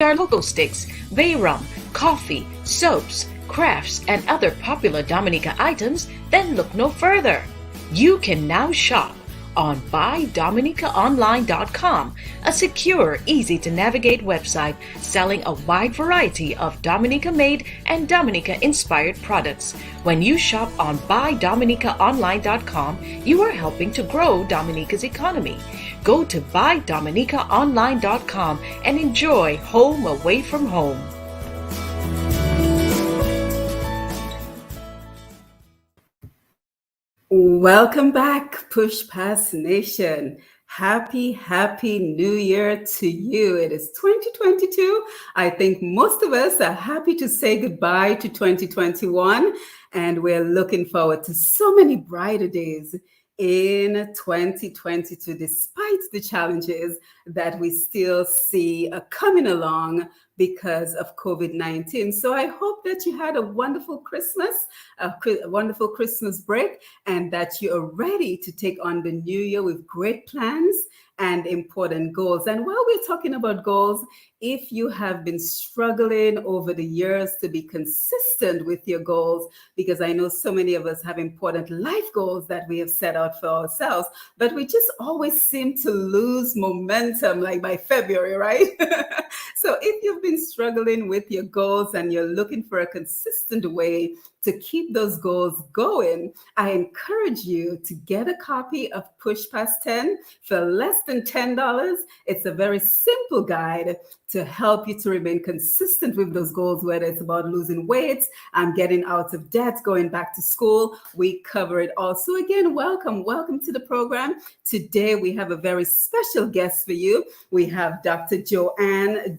our local sticks, bay rum, coffee, soaps, crafts, and other popular Dominica items, then look no further. You can now shop on BuyDominicaOnline.com, a secure, easy-to-navigate website selling a wide variety of Dominica-made and Dominica-inspired products. When you shop on BuyDominicaOnline.com, you are helping to grow Dominica's economy. Go to BuyDominicaOnline.com and enjoy home away from home. Welcome back, Push Pass Nation. Happy New Year to you. It is 2022. I think most of us are happy to say goodbye to 2021, and we're looking forward to so many brighter days in 2022, despite the challenges that we still see coming along because of COVID-19. So I hope that you had a wonderful Christmas, a wonderful Christmas break, and that you are ready to take on the new year with great plans and important goals. And while we're talking about goals, if you have been struggling over the years to be consistent with your goals, because I know so many of us have important life goals that we have set out for ourselves, but we just always seem to lose momentum like by February, right? So if you've been struggling with your goals and you're looking for a consistent way to keep those goals going, I encourage you to get a copy of Push Past 10 for less than $10. It's a very simple guide to help you to remain consistent with those goals, whether it's about losing weight and getting out of debt, going back to school. We cover it all. So again, welcome to the program. Today, we have a very special guest for you. We have Dr. Joanne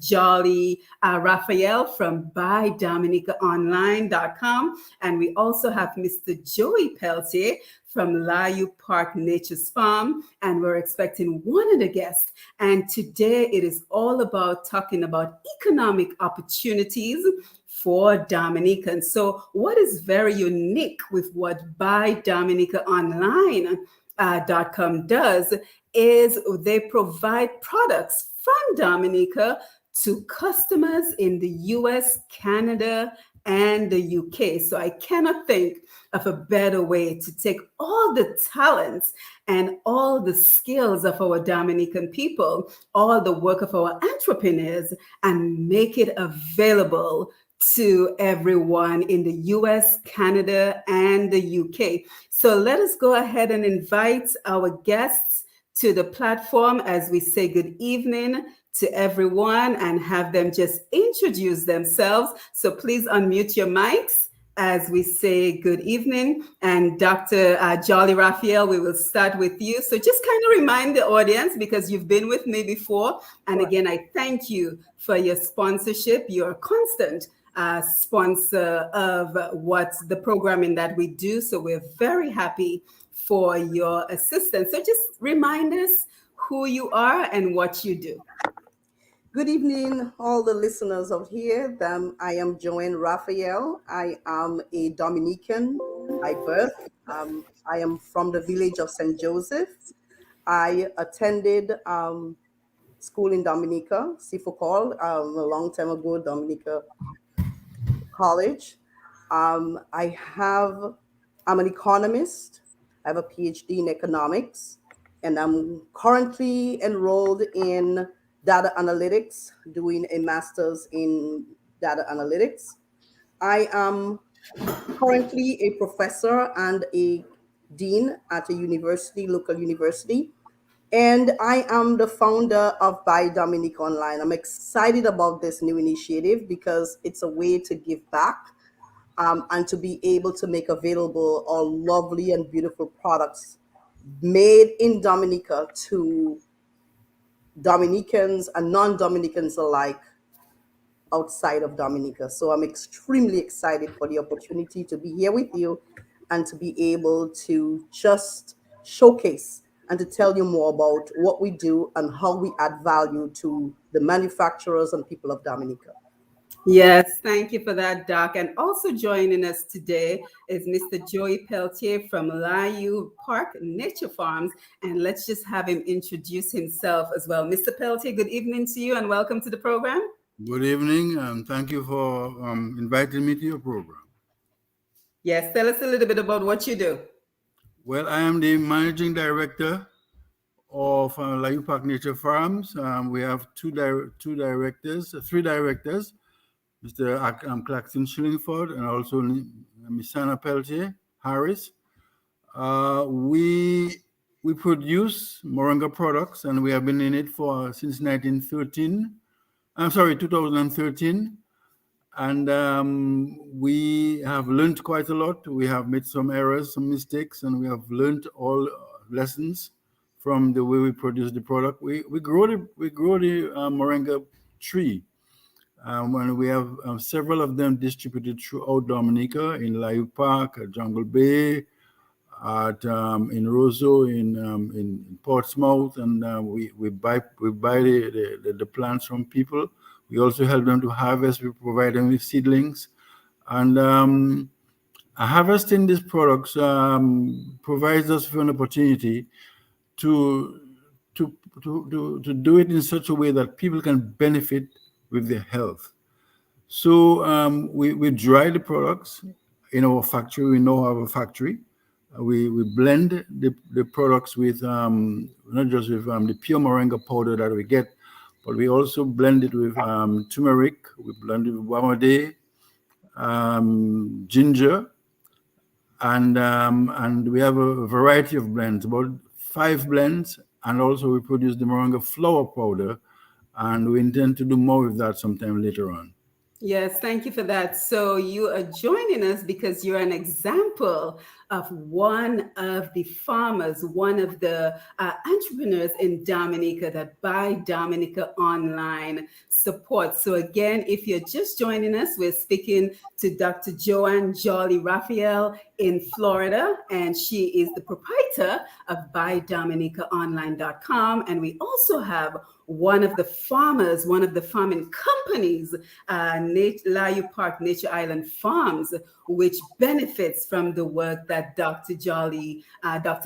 Raphael from BuyDominicaOnline.com. And we also have Mr. Joey Peltier from Layu Park Nature's Farm, and we're expecting one of the guests. And today it is all about talking about economic opportunities for Dominicans. So what is very unique with what BuyDominicaOnline.com does is they provide products from Dominica to customers in the US, Canada, and the UK. So I cannot think of a better way to take all the talents and all the skills of our Dominican people, all the work of our entrepreneurs, and make it available to everyone in the US, Canada, and the UK. So let us go ahead and invite our guests to the platform as we say good evening to everyone and have them just introduce themselves. So please unmute your mics as we say good evening. And Dr. Jolie Raphael, we will start with you. So just kind of remind the audience, because you've been with me before. And again, I thank you for your sponsorship. You're a constant sponsor of what the programming that we do. So we're very happy for your assistance. So just remind us who you are and what you do. Good evening, all the listeners out here. I am Joanne Raphael. I am a Dominican by birth. I am from the village of St. Joseph. I attended school in Dominica, Sifokol, a long time ago, Dominica College. I'm an economist. I have a PhD in economics, and I'm currently enrolled in data analytics, doing a master's in data analytics. I am currently a professor and a dean at a university, local university, and I am the founder of Buy Dominica Online. I'm excited about this new initiative because it's a way to give back and to be able to make available our lovely and beautiful products made in Dominica to Dominicans and non-Dominicans alike outside of Dominica. So I'm extremely excited for the opportunity to be here with you and to be able to just showcase and to tell you more about what we do and how we add value to the manufacturers and people of Dominica. Yes, thank you for that, Doc. And also joining us today is Mr. Joey Peltier from Layu Park Nature Farms. And let's just have him introduce himself as well. Mr. Peltier, good evening to you and welcome to the program. Good evening, and thank you for inviting me to your program. Yes, tell us a little bit about what you do. Well, I am the managing director of Layu Park Nature Farms. We have two directors, three directors, Mr. Claxton Shillingford and also Miss Sana Peltier Harris. We produce Moringa products, and we have been in it for since 1913. I'm sorry, 2013. And we have learned quite a lot. We have made some errors, some mistakes, and we have learned all lessons from the way we produce the product. We grow the moringa tree, and we have several of them distributed throughout Dominica, in Layu Park, at Jungle Bay, at in Roseau, in Portsmouth, and we buy the plants from people. We also help them to harvest. We provide them with seedlings, and harvesting these products provides us with an opportunity to to do it in such a way that people can benefit with their health. So we dry the products in our factory. We know our factory. We blend the products with not just with the pure moringa powder that we get, but we also blend it with turmeric. We blend it with wamade, ginger, and we have a variety of blends, about 5 blends, and also we produce the moringa flower powder, and we intend to do more with that sometime later on. Yes, thank you for that. So you are joining us because you're an example of one of the farmers, one of the entrepreneurs in Dominica that Buy Dominica Online supports. So again, if you're just joining us, we're speaking to Dr. Joanne Raphael in Florida, and she is the proprietor of BuyDominicaOnline.com. And we also have one of the farmers, one of the farming companies, Layu Park Nature Island Farms, which benefits from the work that Dr.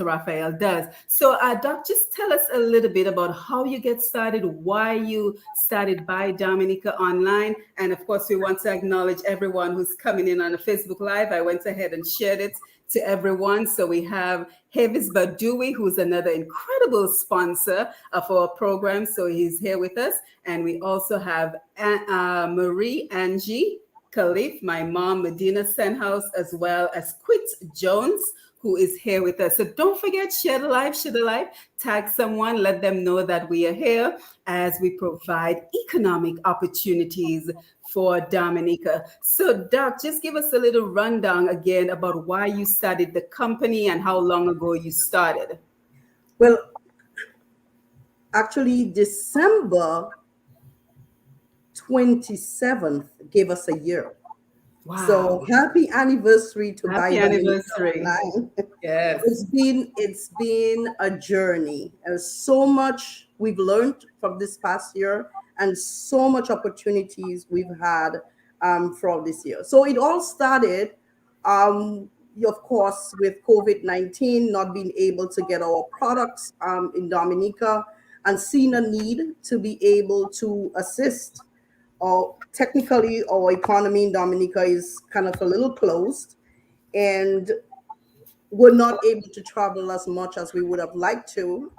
Raphael does. So, Doc, just tell us a little bit about how you get started, why you started Buy Dominica Online. And of course, we want to acknowledge everyone who's coming in on a Facebook Live. I went ahead and shared it to everyone. So we have Hevis Badui, who's another incredible sponsor of our program. So he's here with us. And we also have Marie Angie Khalif, my mom, Medina Senhouse, as well as Quit Jones, who is here with us. So don't forget, share the live, tag someone, let them know that we are here as we provide economic opportunities for Dominica. So Doc, just give us a little rundown again about why you started the company and how long ago you started. Well, actually, December 27th gave us a year. Wow. So happy anniversary to Happy Buy anniversary. Online. Yes. It's been a journey. There's so much we've learned from this past year and so much opportunities we've had from this year. So it all started, of course, with COVID-19, not being able to get our products in Dominica, and seeing a need to be able to assist. Or technically, our economy in Dominica is kind of a little closed, and we're not able to travel as much as we would have liked to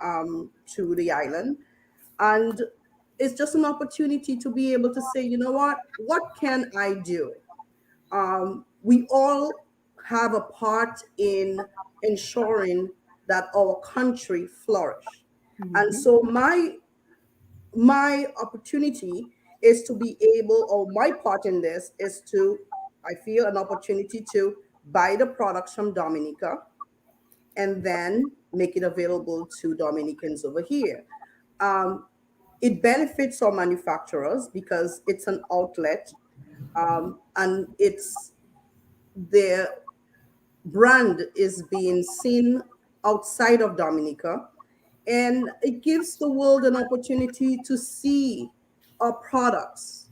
the island. And it's just an opportunity to be able to say, you know what can I do? We all have a part in ensuring that our country flourish. And so my opportunity is to be able, or my part in this is to, I feel, an opportunity to buy the products from Dominica and then make it available to Dominicans over here. Um, it benefits our manufacturers because it's an outlet, and it's their brand is being seen outside of Dominica, and it gives the world an opportunity to see our products,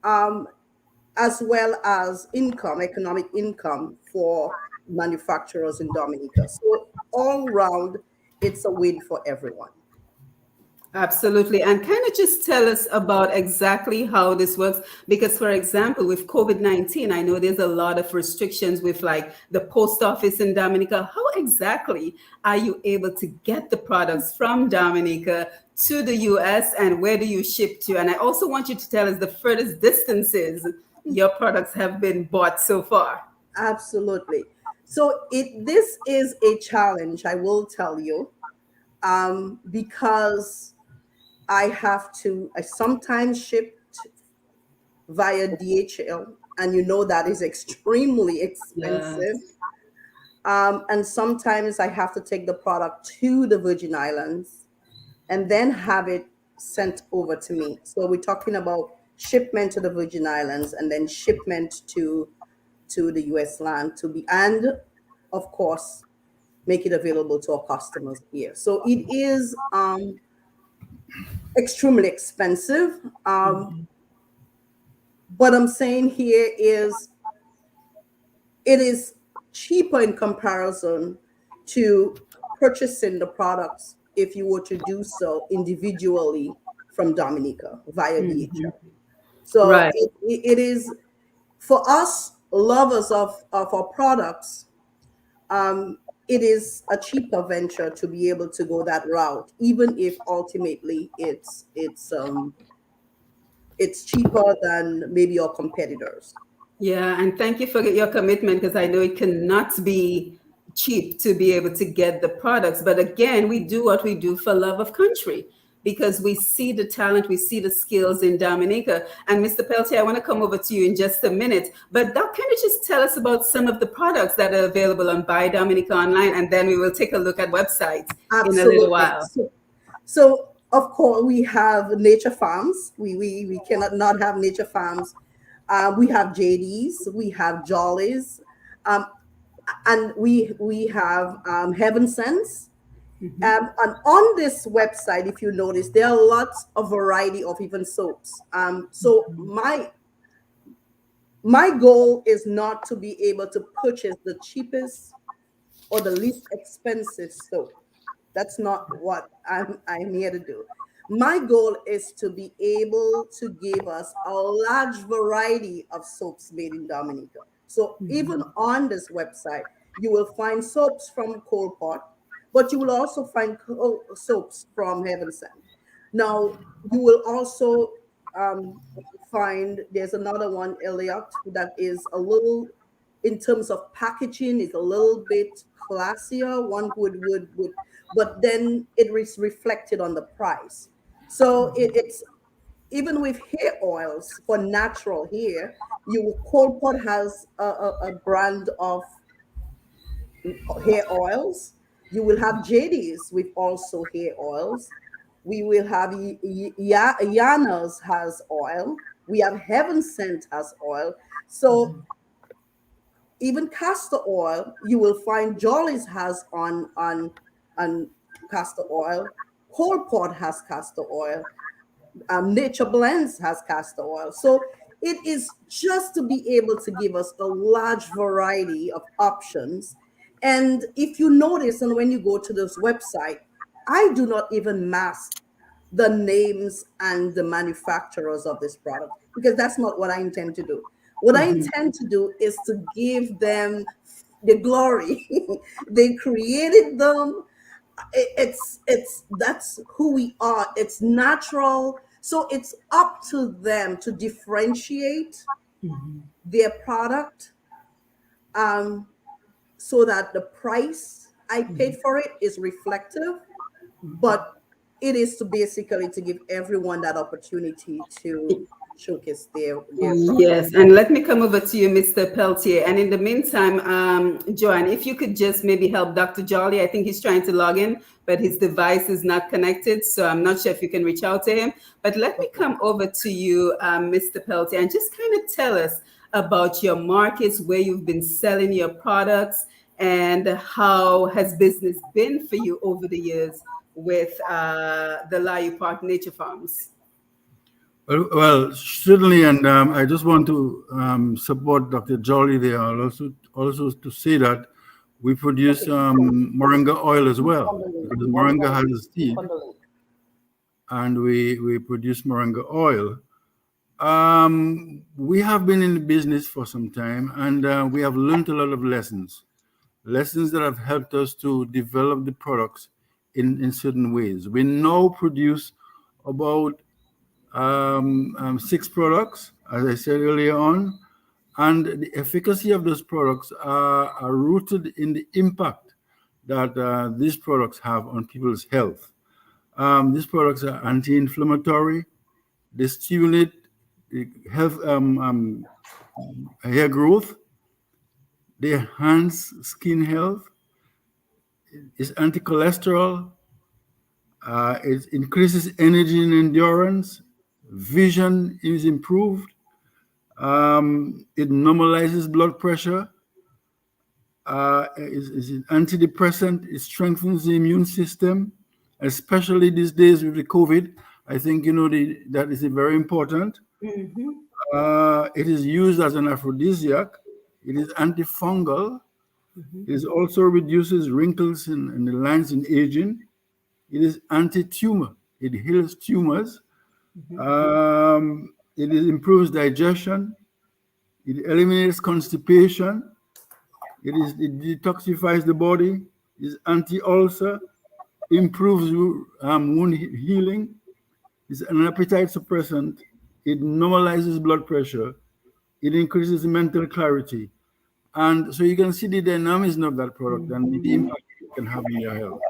um, as well as income, economic income for manufacturers in Dominica. So all round, it's a win for everyone. Absolutely. And kind of just tell us about exactly how this works. Because, for example, with COVID-19, I know there's a lot of restrictions with like the post office in Dominica. How exactly are you able to get the products from Dominica to the US, and where do you ship to? And I also want you to tell us the furthest distances your products have been bought so far. Absolutely. So this is a challenge, I will tell you, because I sometimes ship via DHL, and you know that is extremely expensive. Yes. And sometimes I have to take the product to the Virgin Islands and then have it sent over to me. So we're talking about shipment to the Virgin Islands and then shipment to the US land to be, and of course, make it available to our customers here. So it is extremely expensive. What I'm saying here is it is cheaper in comparison to purchasing the products if you were to do so individually from Dominica via DHL. So Right. it is for us lovers of our products. It is a cheaper venture to be able to go that route, even if ultimately it's cheaper than maybe our competitors. Yeah, and thank you for your commitment, because I know it cannot be cheap to be able to get the products. But again, we do what we do for love of country, because we see the talent, we see the skills in Dominica. And Mr. Peltier, I want to come over to you in just a minute. But Doc, can you just tell us about some of the products that are available on Buy Dominica online, and then we will take a look at websites in a little Absolutely. while. So of course we have nature farms. We cannot not have nature farms. We have JDs, we have Jollies, um, and we have Heaven Sense. And on this website, if you notice, there are lots of variety of even soaps. So my goal is not to be able to purchase the cheapest or the least expensive soap. That's not what I'm here to do. My goal is to be able to give us a large variety of soaps made in Dominica. So even on this website, you will find soaps from Cold Pot, but you will also find soaps from Heaven Sent. Now, you will also um, find there's another one, Elliot, that is a little, in terms of packaging, is a little bit classier. One would, but then it is reflected on the price. So it's even with hair oils for natural hair. Cold Pot has a brand of hair oils. You will have JD's with also hair oils. We will have Yana's has oil. We have Heaven Sent has oil. So even castor oil, you will find Jolly's has on castor oil. Cold Pot has castor oil. Nature Blends has castor oil. So it is just to be able to give us a large variety of options. And if you notice, and when you go to this website, I do not even mask the names and the manufacturers of this product, because that's not what I intend to do. What I intend to do is to give them the glory. They created them. It's That's who we are. It's natural. So it's up to them to differentiate their product, um, so that the price I paid for it is reflective. But it is to basically to give everyone that opportunity to showcase their product. Yes, and let me come over to you, Mr. Peltier. And in the meantime, Joanne, if you could just maybe help Dr. Jolly. I think he's trying to log in, but his device is not connected, so I'm not sure if you can reach out to him. But let me come over to you, Mr. Peltier, and just kind of tell us about your markets, where you've been selling your products, and how has business been for you over the years with the Layu Park Nature Farms. Well, certainly, and I just want to support Dr. Jolly there. Also to say that we produce moringa oil as well, On the link. because On moringa has a click seed, on the link. and we produce Moringa Oil. We have been in the business for some time, and we have learned a lot of lessons that have helped us to develop the products in certain ways. We now produce about 6 products, as I said earlier on, and the efficacy of those products are rooted in the impact that these products have on people's health. These products are anti-inflammatory. They stimulate health, hair growth. They enhance skin health. It's anti-cholesterol. It increases energy and endurance. Vision is improved. It normalizes blood pressure. Is an antidepressant. It strengthens the immune system, especially these days with the COVID. I think that is very important. It is used as an aphrodisiac. It is antifungal. It also reduces wrinkles and the lines in aging. It is anti-tumor. It heals tumors. It improves digestion. It eliminates constipation. It detoxifies the body. It is anti-ulcer. Improves wound healing. It's an appetite suppressant. It normalizes blood pressure. It increases mental clarity. And so you can see the dynamism of that product and the impact it can have in your health.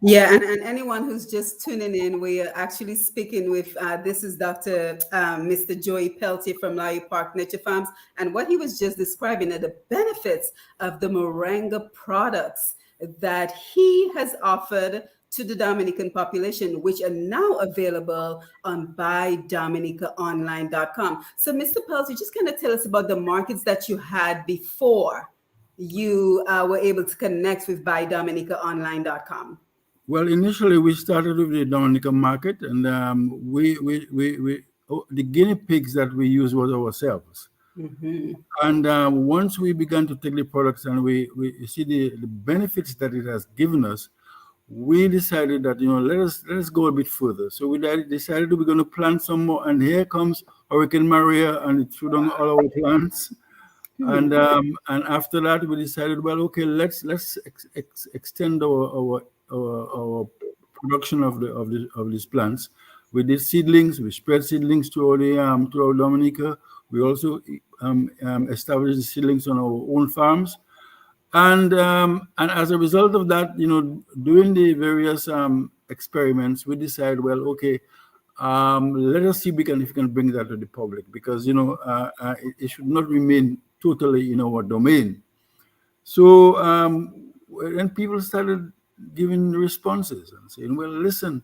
Yeah, and anyone who's just tuning in, we are actually speaking with, this is Dr. Mr. Joey Peltier from Lowry Park Nature Farms, and what he was just describing are the benefits of the Moringa products that he has offered to the Dominican population, which are now available on buydominicaonline.com. So, Mr. Peltier, just kind of tell us about the markets that you had before you were able to connect with buydominicaonline.com. Well, initially we started with the Dominican market, and the guinea pigs that we used was ourselves. And once we began to take the products and we see the benefits that it has given us, we decided that let us go a bit further. So we decided we're going to plant some more, and here comes Hurricane Maria, and it threw down all our plants. And after that we decided, well, okay, let's extend our production of these plants. We did seedlings. We spread seedlings throughout Dominica. We also established the seedlings on our own farms, and as a result of that, doing the various experiments, we decided, well, okay, let us see if we can bring that to the public, because it should not remain totally in our domain. So then people started giving responses and saying, well, listen,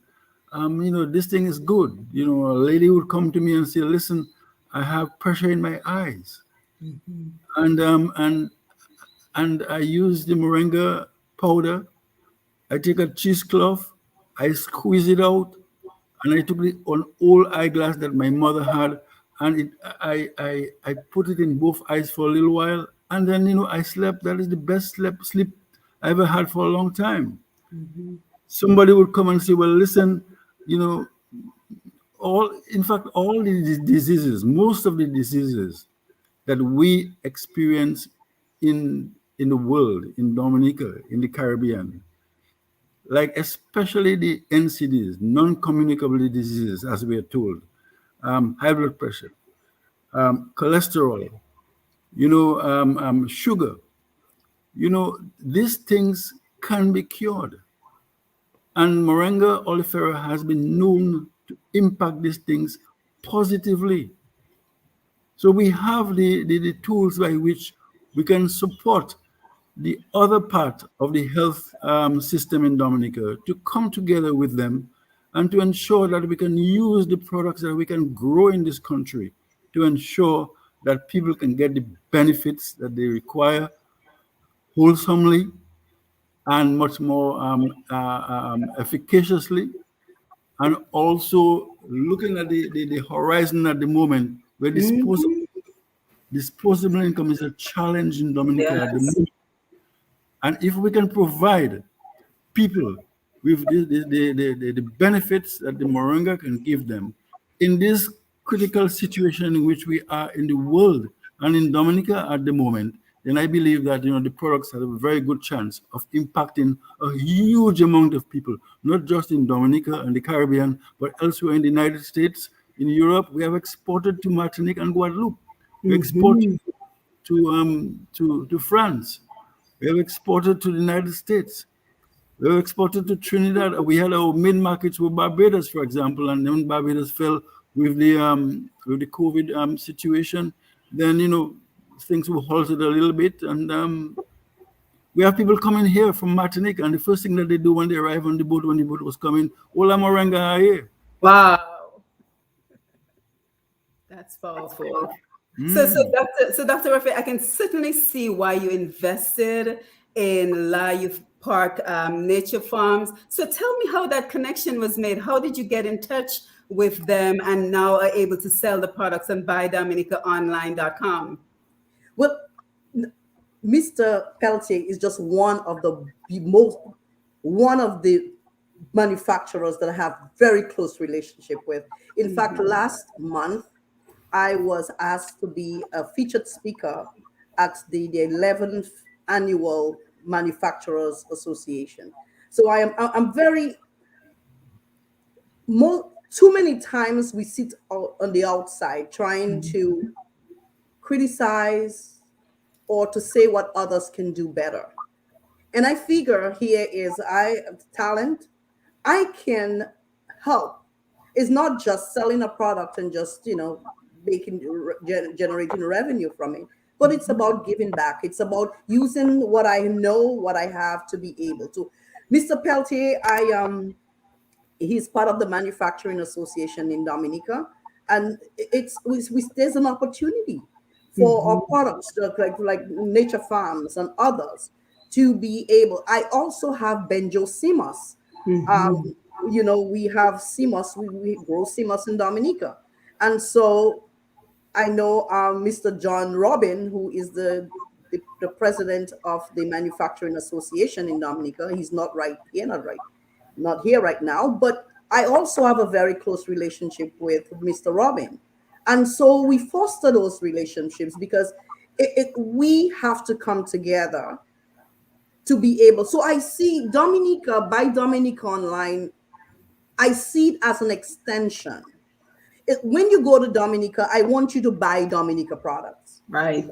this thing is good. A lady would come to me and say, listen, I have pressure in my eyes. And I use the Moringa powder. I take a cheesecloth, I squeeze it out, and I took an old eyeglass that my mother had, and I put it in both eyes for a little while, and then I slept. That is the best sleep I ever had for a long time. Somebody would come and say, well, listen, all the diseases, most of the diseases that we experience in the world, in Dominica, in the Caribbean, like especially the NCDs, non-communicable diseases, as we are told, high blood pressure, cholesterol, sugar, these things can be cured. And Moringa oleifera has been known to impact these things positively. So we have the tools by which we can support the other part of the health system in Dominica to come together with them and to ensure that we can use the products that we can grow in this country to ensure that people can get the benefits that they require wholesomely and much more efficaciously, and also looking at the horizon at the moment where disposable income is a challenge in Dominica at the moment. And if we can provide people with the benefits that the moringa can give them in this critical situation in which we are in the world and in Dominica at the moment, then I believe that the products have a very good chance of impacting a huge amount of people, not just in Dominica and the Caribbean, but elsewhere in the United States, in Europe. We have exported to Martinique and Guadeloupe. We exported Mhm. to France. We have exported to the United States. We were exported to Trinidad. We had our main markets with Barbados, for example, and then Barbados fell with the COVID situation. Then things were halted a little bit, and we have people coming here from Martinique, and the first thing that they do when they arrive on the boat, when the boat was coming, "Hola Moringa are here." Wow, that's powerful. So, so Mm. Dr. Raphael, I can certainly see why you invested in Life Park Nature Farms. So tell me how that connection was made. How did you get in touch with them and now are able to sell the products on buydominicaonline.com? Well, Mr. Peltier is just one of the manufacturers that I have very close relationship with. In fact, last month I was asked to be a featured speaker at the 11th annual Manufacturers Association. So I'm very too many times we sit on the outside trying to criticize or to say what others can do better. And I figure here is I talent. I can help. It's not just selling a product and just making generating revenue from it, but it's about giving back. It's about using what I know, what I have to be able to. Mr. Peltier, he's part of the Manufacturing Association in Dominica, and there's an opportunity for our products like Nature Farms and others to be able. I also have Benjo Simas. Um, we have Simas, we grow Simas in Dominica, and so I know Mr. John Robin, who is the president of the Manufacturing Association in Dominica. He's not here right now, but I also have a very close relationship with Mr. Robin. And so we foster those relationships because we have to come together to be able. So I see Dominica, by Dominica Online, I see it as an extension. When you go to Dominica, I want you to buy Dominica products. Right.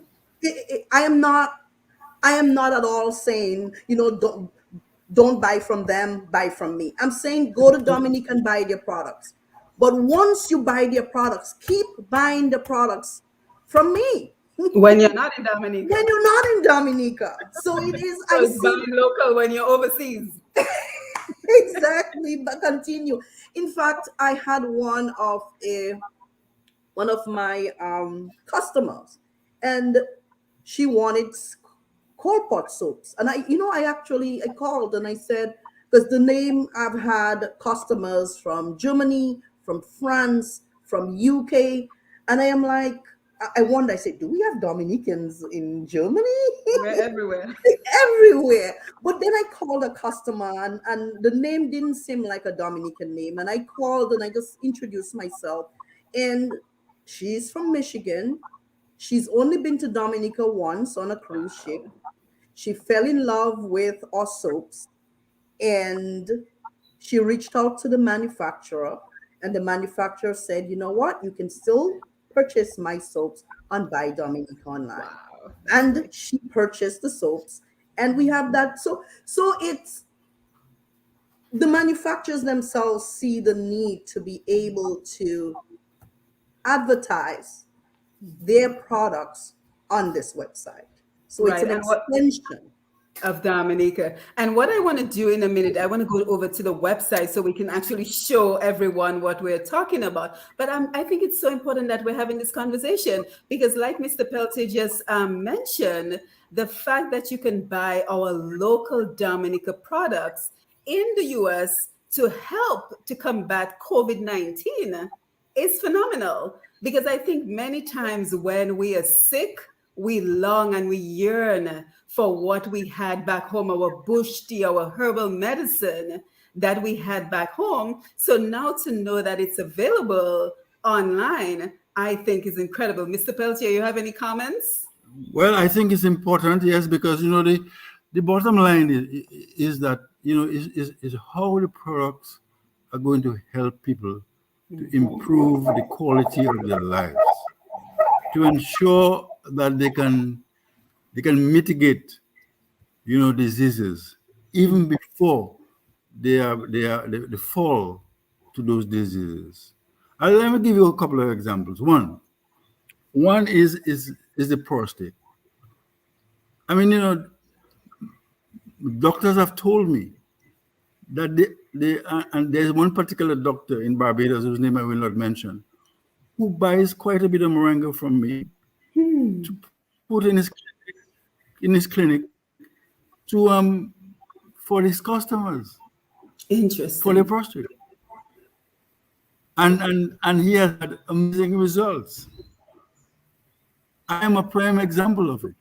I am not at all saying, don't buy from them, buy from me. I'm saying go to Dominica and buy their products. But once you buy their products, keep buying the products from me. When you're not in Dominica. When you're not in Dominica. So it is, So I it's see buying local when you're overseas. exactly, but continue. In fact, I had one of my customers, and she wanted cold pot soaps. And I called and I said, because the name, I've had customers from Germany, from France, from UK, and I am like, I wonder, I said, do we have Dominicans in Germany? We're everywhere. Everywhere. But then I called a customer, and the name didn't seem like a Dominican name. And I called and I just introduced myself. And she's from Michigan. She's only been to Dominica once on a cruise ship. She fell in love with our soaps, and she reached out to the manufacturer, and the manufacturer said, you know what, you can still purchase my soaps on Buy Dominica Online. Wow. And she purchased the soaps, and we have that. So it's the manufacturers themselves see the need to be able to advertise their products on this website. So it's Right. an And what extension. of Dominica. And what I want to do in a minute, I want to go over to the website so we can actually show everyone what we're talking about. But I think it's so important that we're having this conversation because, like Mr. Peltier just mentioned, the fact that you can buy our local Dominica products in the US to help to combat COVID-19 is phenomenal because I think many times when we are sick, we long and we yearn for what we had back home, our bush tea, our herbal medicine. that we had back home. So now to know that it's available online, I think is incredible. Mr. Peltier, you have any comments? Well, I think it's important, yes, because the bottom line is that is how the products are going to help people to improve the quality of their lives, to ensure that they can mitigate diseases even before they fall to those diseases. Let me give you a couple of examples. One is the prostate. I mean, doctors have told me that and there's one particular doctor in Barbados whose name I will not mention, who buys quite a bit of moringa from me to put in his clinic to for his customers for Interesting. their prostate, and he has had amazing results. I am a prime example of it.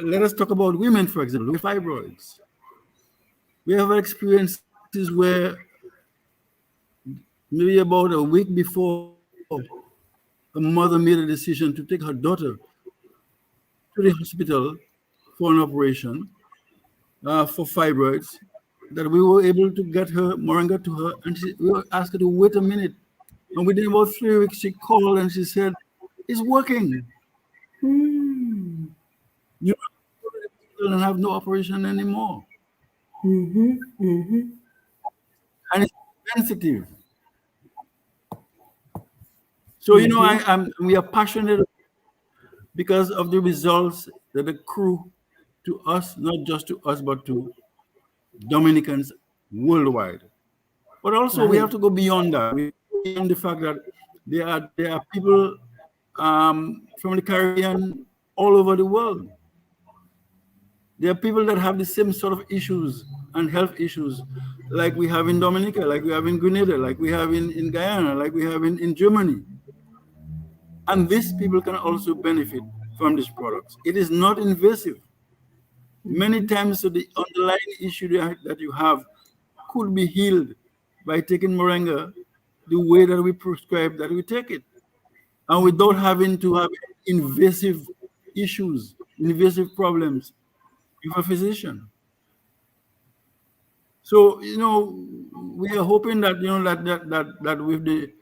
Let us talk about women, for example, with fibroids. We have experiences where maybe about a week before, a mother made a decision to take her daughter to the hospital for an operation for fibroids, that we were able to get her moringa to her, and we were asked her to wait a minute. And within about 3 weeks, she called and she said, "It's working. You don't have no operation anymore." And it's sensitive. So we are passionate because of the results that accrue to us, not just to us, but to Dominicans worldwide. But also we have to go beyond that. Beyond the fact that there are people from the Caribbean all over the world. There are people that have the same sort of issues and health issues like we have in Dominica, like we have in Grenada, like we have in Guyana, like we have in Germany. And these people can also benefit from these products. It is not invasive. Many times the underlying issue that you have could be healed by taking moringa the way that we prescribe that we take it, and without having to have invasive issues, invasive problems with a physician. So we are hoping that that with the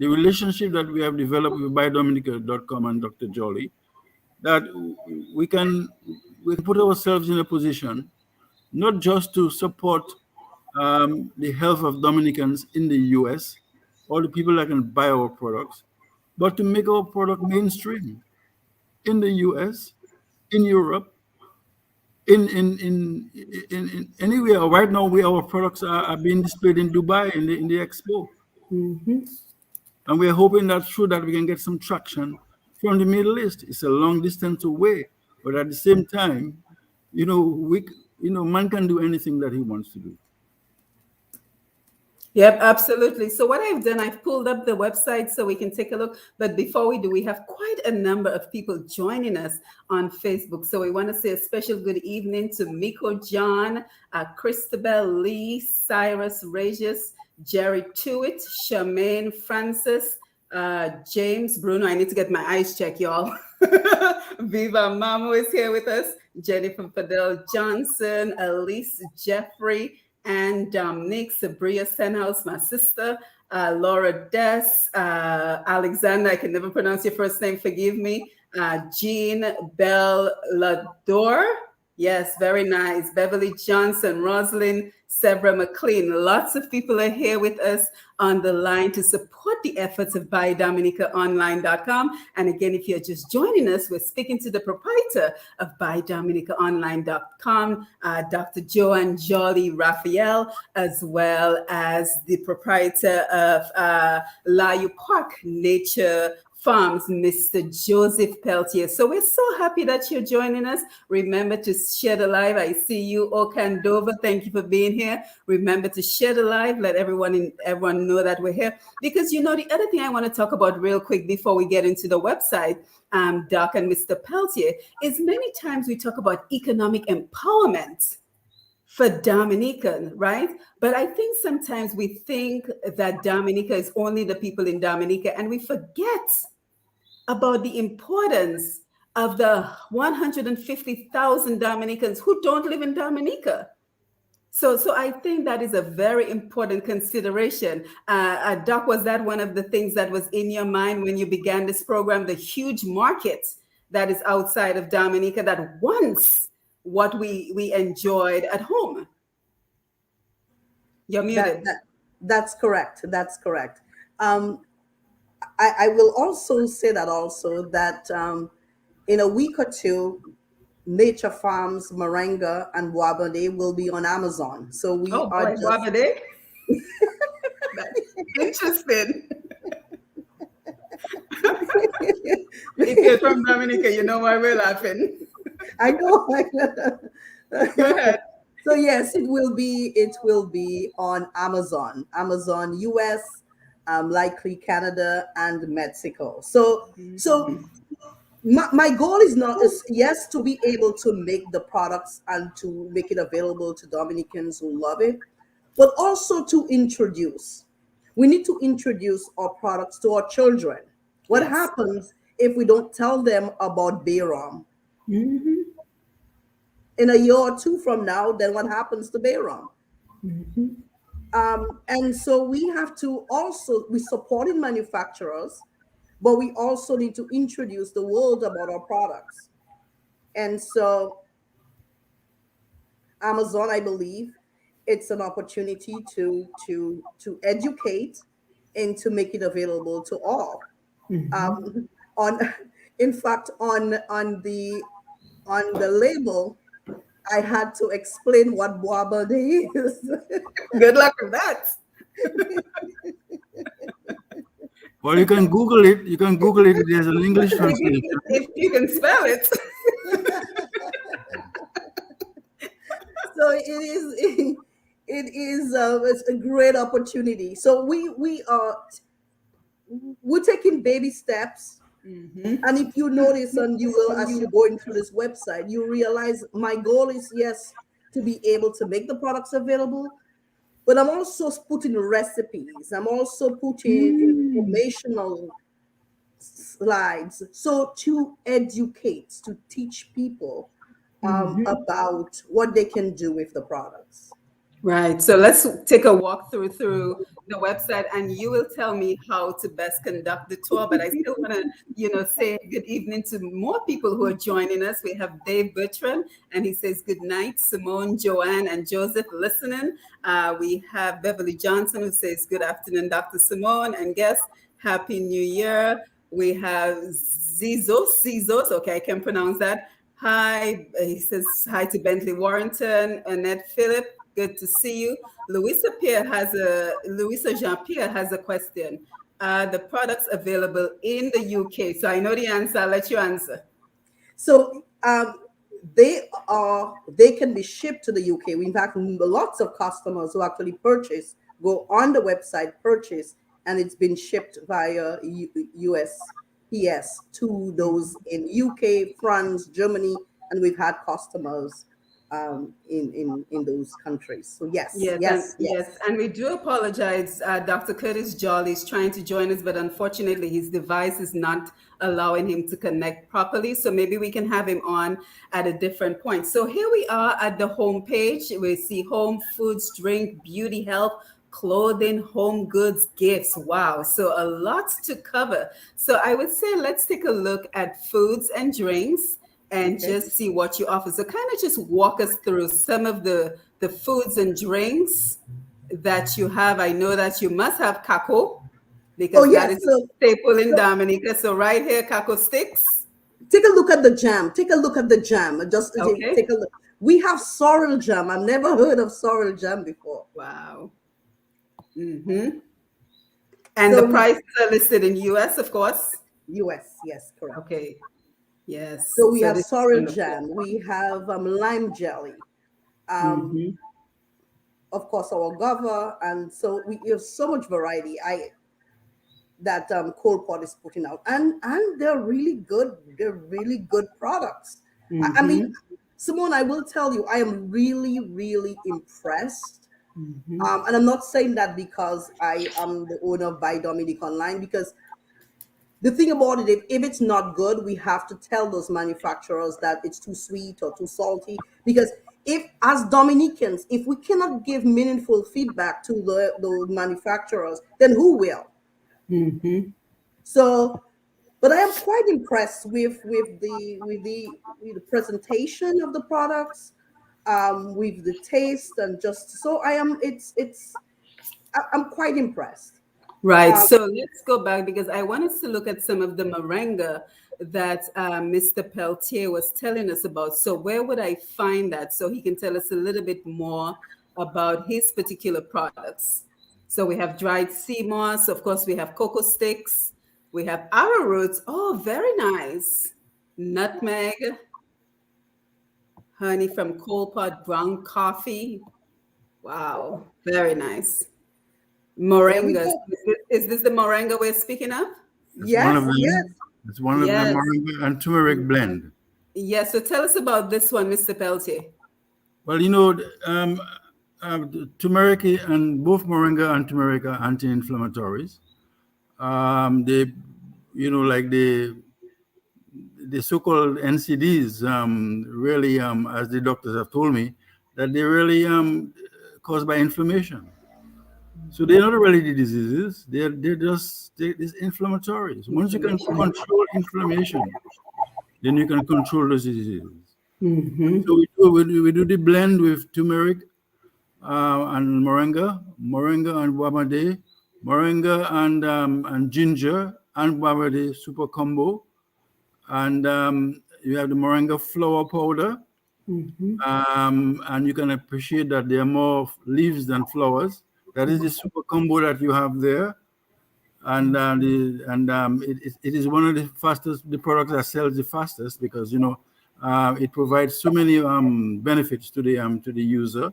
relationship that we have developed with BuyDominica.com and Dr. Jolly, that we can put ourselves in a position not just to support the health of Dominicans in the US or the people that can buy our products, but to make our product mainstream in the US, in Europe, in anywhere. Right now, our products are being displayed in Dubai in the expo. And we are hoping that through that we can get some traction from the Middle East. It's a long distance away, but at the same time, man can do anything that he wants to do. Yep, absolutely. So what I've done, I've pulled up the website so we can take a look. But before we do, we have quite a number of people joining us on Facebook. So we want to say a special good evening to Miko John, Christabel Lee, Cyrus Regis, Jerry Tewitt, Charmaine Francis, James Bruno. I need to get my eyes checked, y'all. Viva Mamo is here with us. Jennifer Fidel Johnson, Elise Jeffrey, and Dominic, Sabria Senhouse, my sister, Laura Des, Alexander, I can never pronounce your first name, forgive me, Jean Bell Lador, yes, very nice, Beverly Johnson, Rosalind, Sebra McLean. Lots of people are here with us on the line to support the efforts of BuyDominicaOnline.com. And again, if you're just joining us, we're speaking to the proprietor of BuyDominicaOnline.com, Dr. Joanne Raphael, as well as the proprietor of Layu Park Nature Farms, Mr. Joseph Peltier. So we're so happy that you're joining us. Remember to share the live. I see you, Okandova. Thank you for being here. Remember to share the live. Let everyone know that we're here. Because the other thing I want to talk about real quick before we get into the website, Doc and Mr. Peltier, is many times we talk about economic empowerment for Dominican, right? But I think sometimes we think that Dominica is only the people in Dominica, and we forget about the importance of the 150,000 Dominicans who don't live in Dominica. So I think that is a very important consideration. Doc, was that one of the things that was in your mind when you began this program, the huge market that is outside of Dominica that wants what we enjoyed at home? You're muted. That's correct. That's correct. I will also say that in a week or two, Nature Farms, Moringa, and Wabade will be on Amazon. So we are just Wabade. That's interesting. If you're from Dominica, you know why we're laughing. I know. Go ahead. So yes, it will be on Amazon US, likely Canada and Mexico. So my goal is to be able to make the products and to make it available to Dominicans who love it, but also to introduce. We need to introduce our products to our children. What happens if we don't tell them about Bayram? Mm-hmm. In a year or two from now, then what happens to Bayram? Mm-hmm. And so we have to we supporting manufacturers, but we also need to introduce the world about our products. And so Amazon, I believe, it's an opportunity to educate and to make it available to all. Mm-hmm. In fact, on the label, I had to explain what Boaba is. Good luck with that. Well, you can Google it. You can Google it. There's an English translation. If you can spell it. So it's a great opportunity. So we're taking baby steps. Mm-hmm. And if you notice, and you will as you're going through this website, you realize my goal is, yes, to be able to make the products available, but I'm also putting recipes. I'm also putting informational slides. So to educate, to teach people about what they can do with the products. Right. So let's take a walk through the website, and you will tell me how to best conduct the tour. But I still want to, say good evening to more people who are joining us. We have Dave Bertrand, and he says good night. Simone, Joanne, and Joseph listening. We have Beverly Johnson, who says good afternoon, Dr. Simone, and guest, Happy New Year. We have Zizos. Okay, I can pronounce that. Hi, he says hi to Bentley Warrington, Annette Phillip. Good to see you. Louisa Jean-Pierre has a question. The products available in the UK. So I know the answer. I'll let you answer. So they can be shipped to the UK. In fact, lots of customers who actually purchase go on the website, purchase, and it's been shipped via USPS to those in UK, France, Germany, and we've had customers in those countries. So yes. And we do apologize. Dr. Curtis Jolly is trying to join us, but unfortunately his device is not allowing him to connect properly. So maybe we can have him on at a different point. So here we are at the home page. We see home, foods, drink, beauty, health, clothing, home goods, gifts. Wow. So a lot to cover. So I would say let's take a look at foods and drinks and just see what you offer. So kind of just walk us through some of the foods and drinks that you have. I know that you must have kako, because that is a staple in Dominica. So right here, kako sticks. Take a look at the jam. Take a look at the jam. Just take a look. We have sorrel jam. I've never heard of sorrel jam before. Wow. Mm-hmm. And the prices are listed in US, of course. US, yes, correct. Okay. Yes. So we So have this is sorrel wonderful. jam, we have lime jelly, um, Mm-hmm. of course our guava, and so we have so much variety. I that Cold Pot is putting out, and they're really good. They're really good products. I mean, Mm-hmm. Simone, I will tell you, I am really, really impressed. Mm-hmm. And I'm not saying that because I am the owner of Buy Dominic Online, because the thing about it, if it's not good, we have to tell those manufacturers that it's too sweet or too salty. Because if, as Dominicans, if we cannot give meaningful feedback to the manufacturers, then who will? Mm-hmm. So, but I am quite impressed with the presentation of the products, with the taste, and just so I am. I'm quite impressed. Right. Um, So let's go back because I want us to look at some of the moringa that Mr. Peltier was telling us about. So where would I find that so he can tell us a little bit more about his particular products? So we have dried sea moss. Of course, we have cocoa sticks. We have arrowroots. Oh, very nice. Nutmeg, honey from cold pot, ground coffee. Wow, very nice. there we Moringa. go. Is this the moringa we're speaking of? It's one of Yes, yes. them. It's one of the Yes. moringa and turmeric blend. Yes. So tell us about this one, Mr. Peltier. Well, turmeric and both moringa and turmeric are anti-inflammatories. They, like the so-called NCDs, really, as the doctors have told me, that they really caused by inflammation. So they're not really the diseases. These inflammatories. Once you can Inflammation. control inflammation, then you can control those diseases. Mm-hmm. So we do the blend with turmeric and moringa and guamade, moringa and ginger and guamade super combo, and you have the moringa flower powder, Mm-hmm. and you can appreciate that there are more leaves than flowers. That is the super combo that you have there, and it is one of the products that sells the fastest because it provides so many benefits to the user,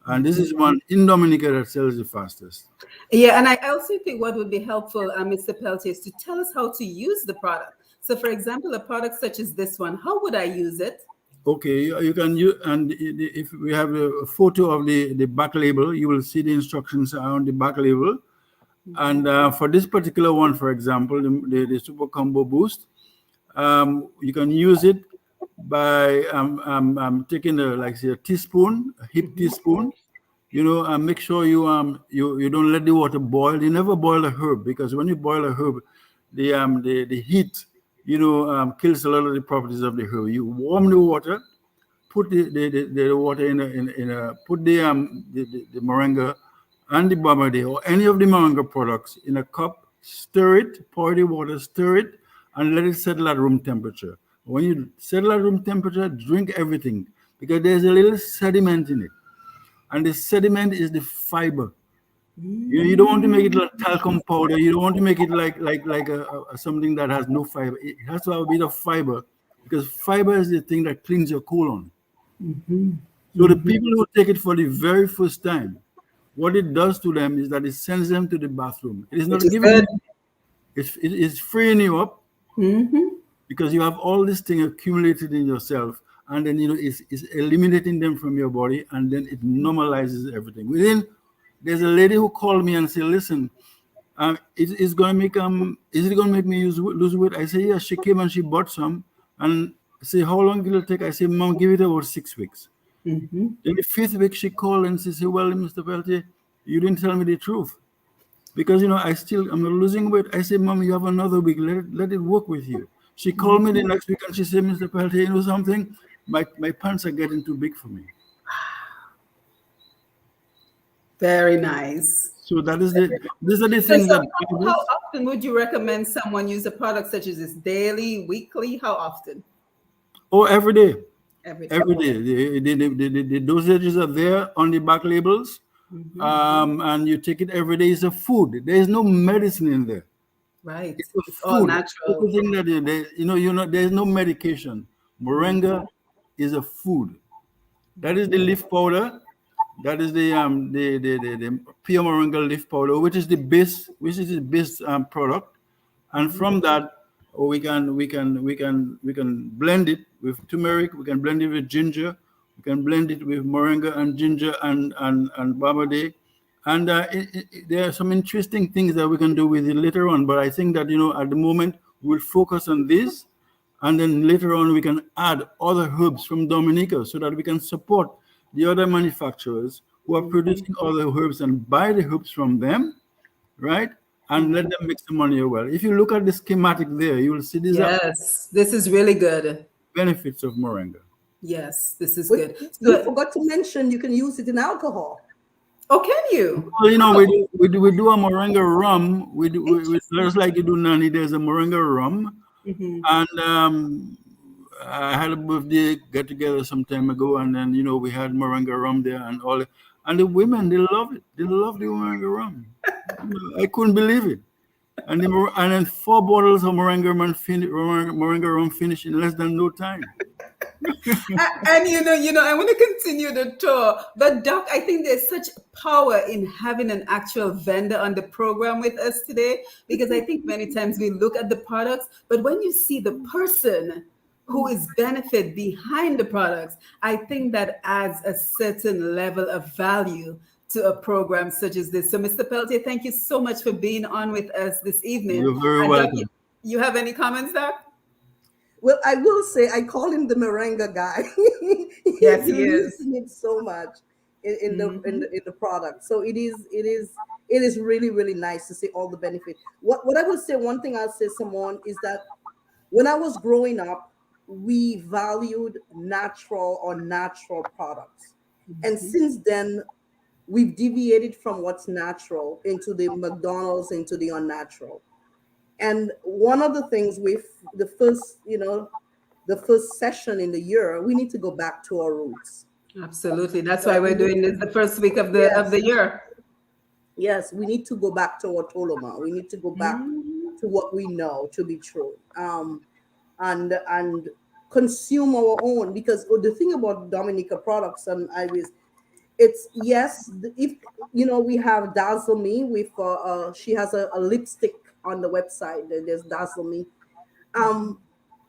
and this is one in Dominica that sells the fastest. Yeah, and I also think what would be helpful, Mr. Peltier, is to tell us how to use the product. So, for example, a product such as this one, how would I use it? Okay, you can use, and if we have a photo of the back label, you will see the instructions on the back label. And for this particular one, for example, the Super Combo Boost, you can use it by taking a teaspoon, a hip teaspoon. Make sure you don't let the water boil. You never boil a herb because when you boil a herb, the heat kills a lot of the properties of the herb. You warm the water, put the water in a put the moringa and the bamade or any of the moringa products in a cup, stir it, pour the water, stir it, and let it settle at room temperature. When you settle at room temperature, drink everything because there's a little sediment in it, and the sediment is the fiber. You don't want to make it like talcum powder. You don't want to make it like a something that has no fiber. It has to have a bit of fiber because fiber is the thing that cleans your colon. So the people who take it for the very first time, what it does to them is that it sends them to the bathroom. It is It not is giving good. them, it's freeing you up Mm-hmm. because you have all this thing accumulated in yourself, and then it's eliminating them from your body, and then it normalizes everything. There's a lady who called me and said, "Listen, it's gonna make is it gonna make me lose weight?" I say, "Yeah." She came and she bought some, and I say, "How long will it take?" I say, "Mom, give it about 6 weeks." Mm-hmm. Then the fifth week she called and she said, "Well, Mr. Peltier, you didn't tell me the truth because I'm not losing weight." I said, "Mom, you have another week. Let it work with you." She called me the next week and she said, "Mr. Peltier, you know something? My pants are getting too big for me." Very nice. So these are the So, things that how often would you recommend someone use a product such as this? Daily, weekly? How often? every day. Every day. Every day. The dosages are there on the back labels. Mm-hmm. And you take it every day. It's a food. There is no medicine in there. Right. It's a It's all food. natural. Everything that there's no medication. Moringa is a food. That is the leaf powder. That is the pure moringa leaf powder, which is the base product. And from that, we can blend it with turmeric. We can blend it with ginger. We can blend it with moringa and ginger and barbade. And there are some interesting things that we can do with it later on. But I think that at the moment we'll focus on this, and then later on we can add other herbs from Dominica so that we can support the other manufacturers who are producing other herbs and buy the herbs from them, right? And let them make some money as well. If you look at the schematic there, you will see these are Yes, this is really good. benefits of moringa. Yes, this is But good. you So, forgot to mention you can use it in alcohol. oh, can you? Well, Oh, we do a moringa rum. Just Interesting. like you do nani, there's a moringa rum. mhm. And I had a birthday get together some time ago, and then we had moringa rum there and all. And the women, they love it. They love the moringa rum. I couldn't believe it. And then 4 bottles of moringa rum finished in less than no time. And I want to continue the tour. But Doc, I think there's such power in having an actual vendor on the program with us today, because I think many times we look at the products, but when you see the person who is benefit behind the products, I think that adds a certain level of value to a program such as this. So, Mr. Peltier, thank you so much for being on with us this evening. You're very And Doc, you, welcome. you have any comments, Doc? Well, I will say I call him the Moringa guy. Yes, He's he is. using it so much in the in Mhm. the in the product. So it is really really nice to see all the benefit. What I will say, one thing I'll say, someone, is that when I was growing up, we valued natural products, and since then we've deviated from what's natural into the McDonald's, into the unnatural. And one of the things with the first session in the year, we need to go back to our roots. Absolutely. That's why So we're we need, doing this the first week of the yes, year. yes, we need to go back to our Toloma. We need to go back Mhm. to what we know to be true, and consume our own. Because the thing about Dominica products, and Iris, it's, yes, if we have Dazzle Me with she has a lipstick on the website. There's Dazzle Me. Um,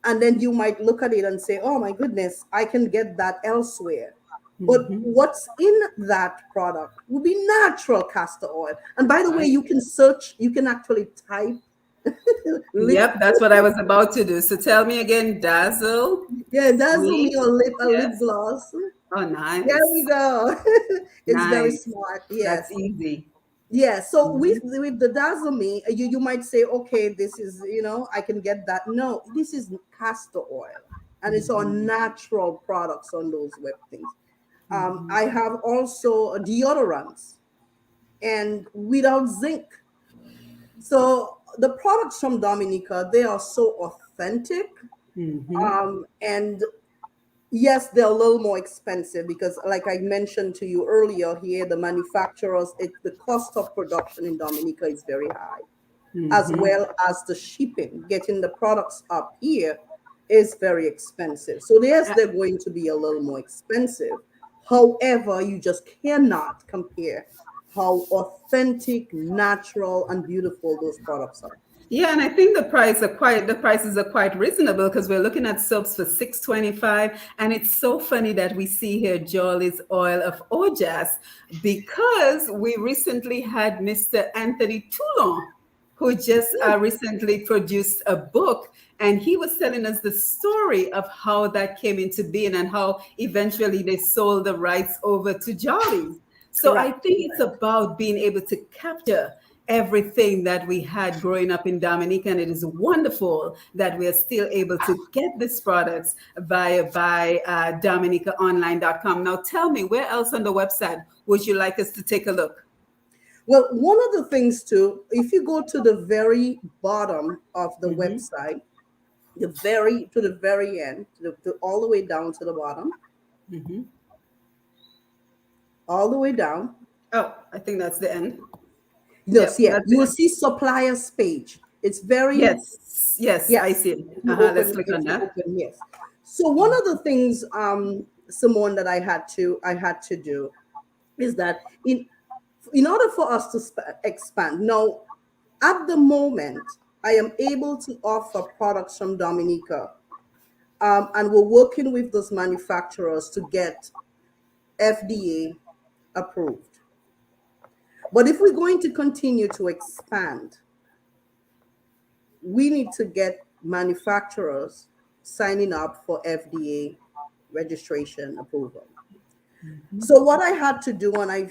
and then you might look at it and say, oh my goodness, I can get that elsewhere. But Mhm. what's in that product will be natural castor oil. And by the way, Right. you can search, you can actually type lip, Yep, that's what I was about to do. So tell me again, Dazzle yeah, Dazzle Me, Me. or lip Yes. gloss. Oh, There we nice. go. It's very Nice. smart. That's Yes. easy. Yeah, so with Mhm. the Dazzle Me, you might say, okay, this is, I can get that. No, this is castor oil, and it's on Mhm. natural products on those web things. Mhm. I have also deodorants and without zinc. So the products from Dominica, they are so authentic. Mhm. And yes, they're a little more expensive because, like I mentioned to you earlier, here the manufacturers, the cost of production in Dominica is very high, as Mhm. well as the shipping. Getting the products up here is very expensive. So yes, they're going to be a little more expensive. However, you just cannot compare how authentic, natural, and beautiful those products are. Yeah, and I think the prices are quite reasonable, because we're looking at soaps for 6.25, and it's so funny that we see here Jolly's oil of Ojas, because we recently had Mr. Anthony Toulon, who just recently produced a book, and he was telling us the story of how that came into being and how eventually they sold the rights over to Jolly's. So I Correct. think it's about being able to capture everything that we had growing up in Dominica, and it is wonderful that we are still able to get these products via by dominicaonline.com. Now tell me, where else on the website would you like us to take a look? Well, one of the things too, if you go to the very bottom of the Hmm. website, the very end, all the way down to the bottom, Hmm. all the way down. Oh, I think that's the end. Yes, Yep, yeah, that's you will it. see suppliers page. It's very, Yes, I yes. see it. You Let's open, click on if you that. open, yes. So one of the things, Simone, that I had to do is that in order for us to expand now, at the moment, I am able to offer products from Dominica, and we're working with those manufacturers to get FDA approved. But if we're going to continue to expand, we need to get manufacturers signing up for FDA registration approval. So what I had to do, and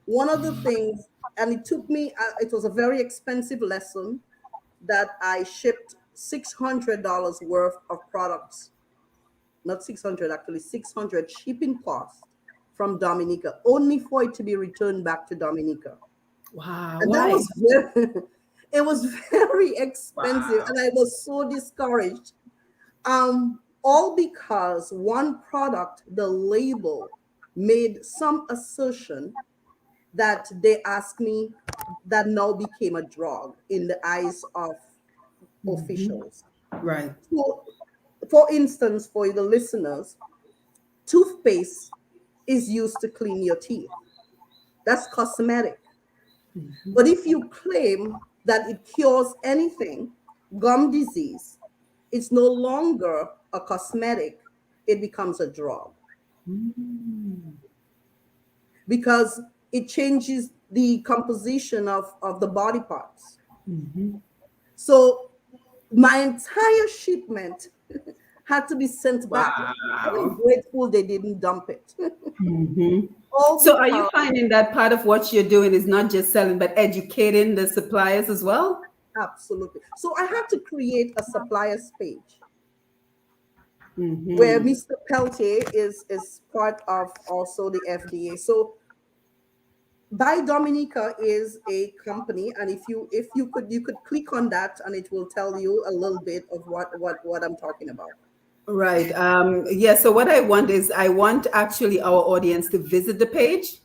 one of the things, and it took me, it was a very expensive lesson, that I shipped $600 worth of products, not 600, actually 600 shipping costs from Dominica, only for it to be returned back to Dominica. Wow, And that why? was very, it was very expensive, Wow. and I was so discouraged. All because one product, the label, made some assertion that they asked me, that now became a drug in the eyes of officials. Right. So, for instance, for the listeners, toothpaste is used to clean your teeth. That's cosmetic. But if you claim that it cures anything, gum disease, it's no longer a cosmetic, it becomes a drug, because it changes the composition of the body parts. So my entire shipment had to be sent back. I'm very Wow. grateful they didn't dump it. All So are you because, finding that part of what you're doing is not just selling, but educating the suppliers as well? absolutely. So I had to create a suppliers page where Mm-hmm. Mr. Peltier is part of also the FDA. So Buy Dominica is a company, and if you could click on that, and it will tell you a little bit of what I'm talking about. Right. Yeah. So what I want is I want actually our audience to visit the page.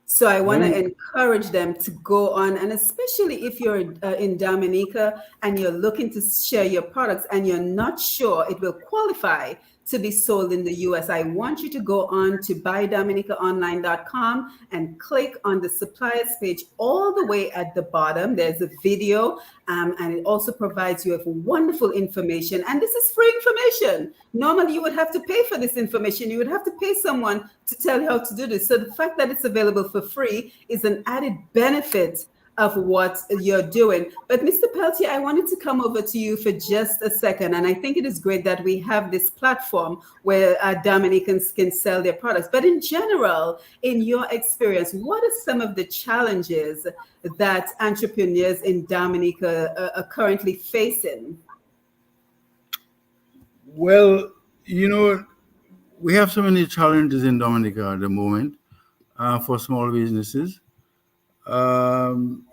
So I want to encourage them to go on, and especially if you're in Dominica and you're looking to share your products and you're not sure it will qualify to be sold in the US, I want you to go on to buydominicaonline.com and click on the suppliers page all the way at the bottom. There's a video, and it also provides you with wonderful information. And this is free information. Normally, you would have to pay for this information. You would have to pay someone to tell you how to do this. So the fact that it's available for free is an added benefit of what you're doing. But Mr. Peltier, I wanted to come over to you for just a second. And I think it is great that we have this platform where Dominicans can sell their products. But in general, in your experience, what are some of the challenges that entrepreneurs in Dominica are currently facing? Well, you know, we have so many challenges in Dominica at the moment for small businesses.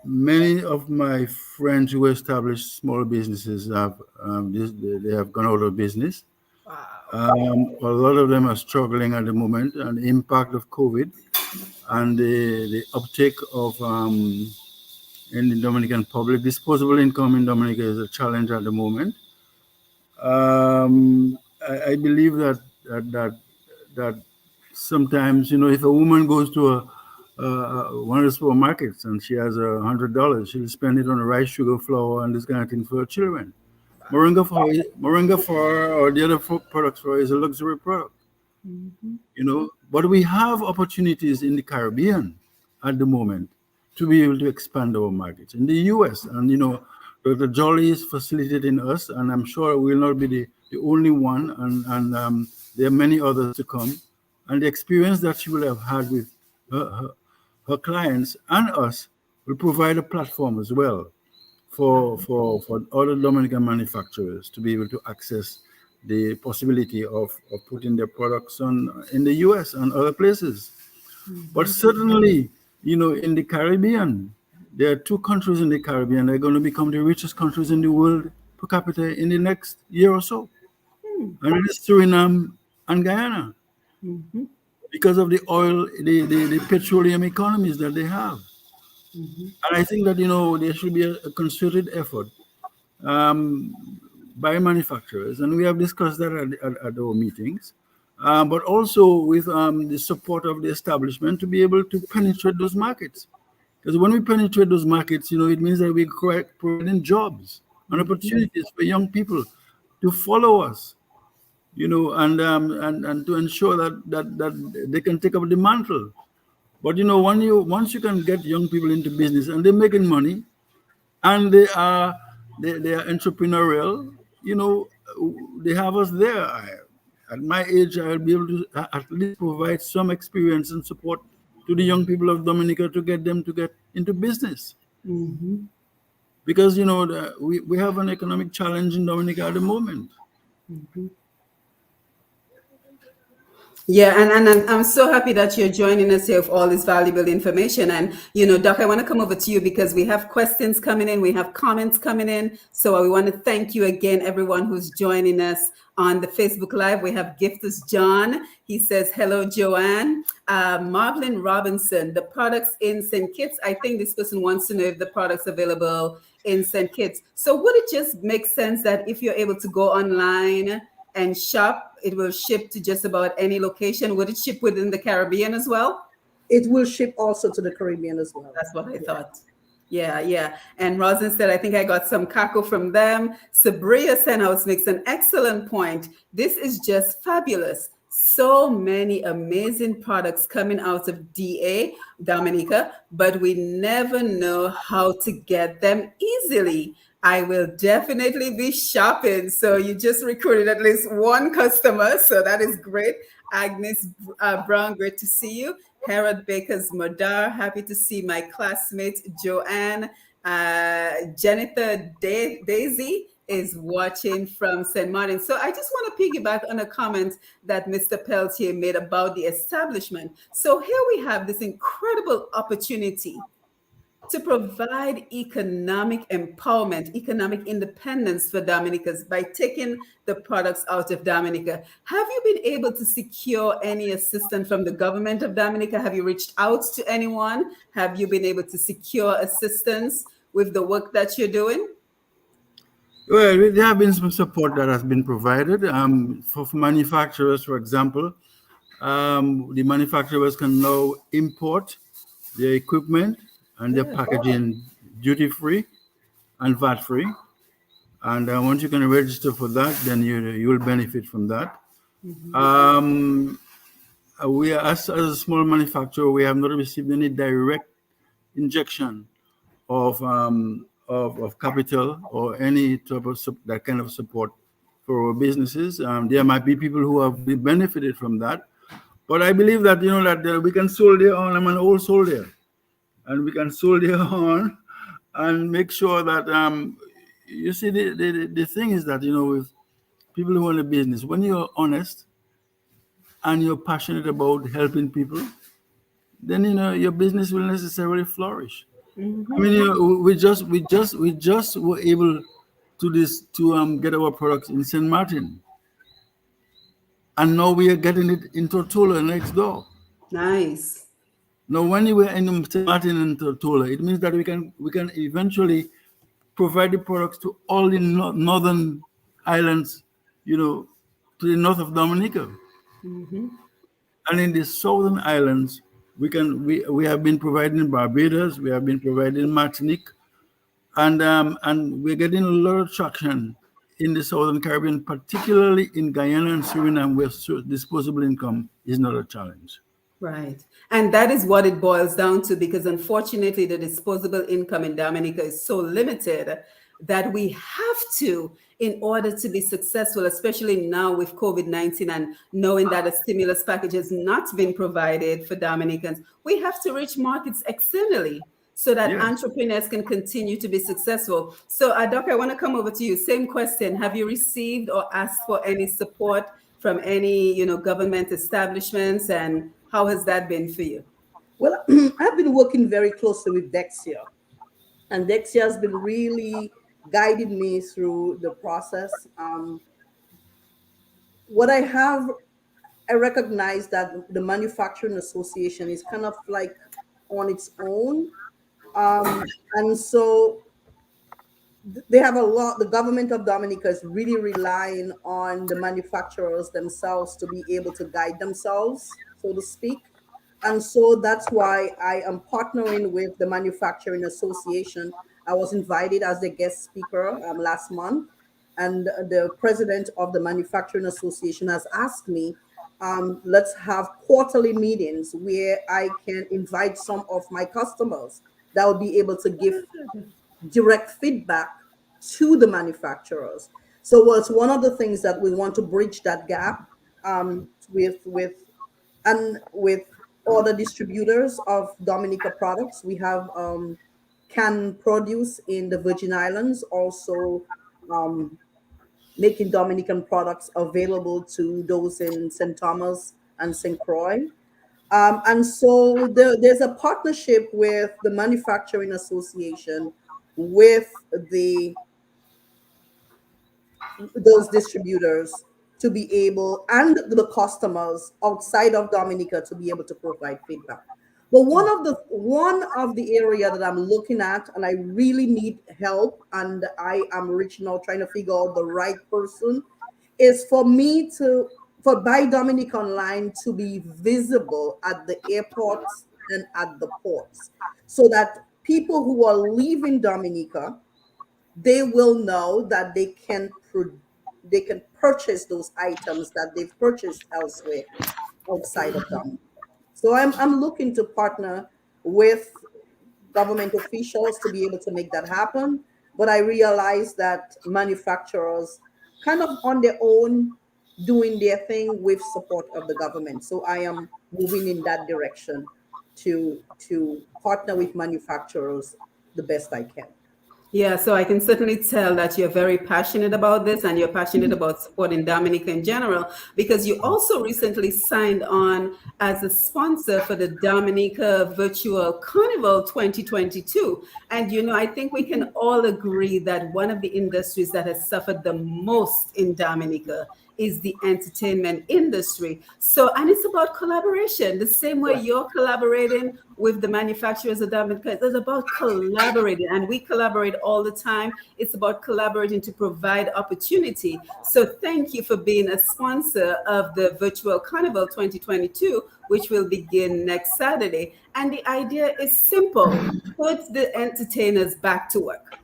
Many of my friends who established small businesses have they have gone out of business. Wow. A lot of them are struggling at the moment, and the impact of COVID and the uptake of in the Dominican public disposable income in Dominica is a challenge at the moment. I believe that sometimes, if a woman goes to one of the supermarkets and she has $100, she'll spend it on rice, sugar, flour, and this kind of thing for her children. Moringa for or the other products for is a luxury product, but we have opportunities in the Caribbean at the moment to be able to expand our markets in the US. And Dr. Jolly is facilitating us, and I'm sure we'll not be the only one, and there are many others to come. And the experience that she will have had with her clients and us will provide a platform as well for other Dominican manufacturers to be able to access the possibility of putting their products on in the US and other places. But certainly, in the Caribbean, there are two countries in the Caribbean that are going to become the richest countries in the world per capita in the next year or so. And it is Suriname and Guyana because of the oil, the petroleum economies that they have. Mhm. And I think that, there should be a concerted effort um, by manufacturers, and we have discussed that at our meetings, but also with the support of the establishment to be able to penetrate those markets. Because when we penetrate those markets, it means that we're providing jobs and Mhm. opportunities for young people to follow us, and to ensure that they can take up the mantle. But once you can get young people into business and they're making money, and they are entrepreneurial, you know, they have us there. At my age, I'll be able to at least provide some experience and support to the young people of Dominica to get them to get into business. Mhm. Because we have an economic challenge in Dominica at the moment. Mhm. Yeah, and I'm so happy that you're joining us here with all this valuable information. And, Doc, I want to come over to you because we have questions coming in, we have comments coming in. So we want to thank you again, everyone who's joining us on the Facebook Live. We have Giftus John. He says, hello, Joanne. Marvin Robinson, the products in St. Kitts. I think this person wants to know if the products available in St. Kitts. So would it just make sense that if you're able to go online and shop, it will ship to just about any location? Would it ship within the Caribbean as well? It will ship also to the Caribbean as well. That's what I Yeah. thought. Yeah, yeah. And Rosin said, I think I got some caco from them. Sabria Senhouse makes an excellent point. This is just fabulous. So many amazing products coming out of DA, Dominica, but we never know how to get them easily. I will definitely be shopping. So you just recruited at least one customer. So that is great. Agnes Brown, great to see you. Harold Baker's Madar, happy to see my classmate Joanne. Jennifer Daisy is watching from St. Martin. So I just want to piggyback on a comment that Mr. Peltier made about the establishment. So here we have this incredible opportunity to provide economic empowerment, economic independence for Dominicans by taking the products out of Dominica. Have you been able to secure any assistance from the government of Dominica? Have you reached out to anyone? Have you been able to secure assistance with the work that you're doing? Well, there have been some support that has been provided for manufacturers, for example. The manufacturers can now import their equipment and their Good. packaging duty free and VAT free. And once you can register for that, then you will benefit from that. Mhm. Um, we are, as a small manufacturer, we have not received any direct injection of capital or any type of that kind of support for our businesses. There might be people who have benefited from that, but I believe that we can soldier on. I'm an old soldier, and we can soldier on and make sure that you see the thing is that with people who own a business, when you're honest and you're passionate about helping people, then your business will necessarily flourish. I Mhm. mean, we just were able to get our products in St. Martin, and now we are getting it in Tortola next door. Nice. Now, when you were in St. Martin and Tortola, it means that we can eventually provide the products to all the northern islands, you know, to the north of Dominica, Mhm. and in the southern islands, we have been providing Barbados, we have been providing Martinique, and we're getting a lot of traction in the Southern Caribbean, particularly in Guyana and Suriname, where disposable income is not a challenge. Right. And that is what it boils down to, because unfortunately, the disposable income in Dominica is so limited that we have to, in order to be successful, especially now with COVID-19 and knowing that a stimulus package has not been provided for Dominicans, we have to reach markets externally so that Yes. entrepreneurs can continue to be successful. So, Doc, I want to come over to you. Same question. Have you received or asked for any support from any, government establishments, and how has that been for you? Well, I've been working very closely with Dexia, and Dexia has been really guiding me through the process. What I recognize that the Manufacturing Association is kind of like on its own. And so they have a lot. The government of Dominica is really relying on the manufacturers themselves to be able to guide themselves, so to speak. And so that's why I am partnering with the Manufacturing Association. I was invited as the guest speaker last month, and the president of the Manufacturing Association has asked me, let's have quarterly meetings where I can invite some of my customers that will be able to give direct feedback to the manufacturers. So what's one of the things that we want to bridge that gap with other distributors of Dominica products. We have canned produce in the Virgin Islands, also um, making Dominican products available to those in St. Thomas and St. Croix. And so there's a partnership with the Manufacturing Association with the those distributors to be able, and the customers outside of Dominica to be able to provide feedback. But one of the area that I'm looking at, and I really need help, and I am reaching out trying to figure out the right person, is for me to for Buy Dominica Online to be visible at the airports and at the ports, so that people who are leaving Dominica, they will know that they can purchase those items that they've purchased elsewhere outside of Dominica. So I'm looking to partner with government officials to be able to make that happen. But I realize that manufacturers kind of on their own doing their thing with support of the government. So I am moving in that direction to partner with manufacturers the best I can. Yeah, so I can certainly tell that you're very passionate about this and you're passionate about supporting Dominica in general, because you also recently signed on as a sponsor for the Dominica Virtual Carnival 2022. And, I think we can all agree that one of the industries that has suffered the most in Dominica is the entertainment industry. So, and it's about collaboration. The same way you're collaborating with the manufacturers of Dominica, it's about collaborating, and we collaborate all the time. It's about collaborating to provide opportunity. So, thank you for being a sponsor of the Virtual Carnival 2022, which will begin next Saturday. And the idea is simple: put the entertainers back to work.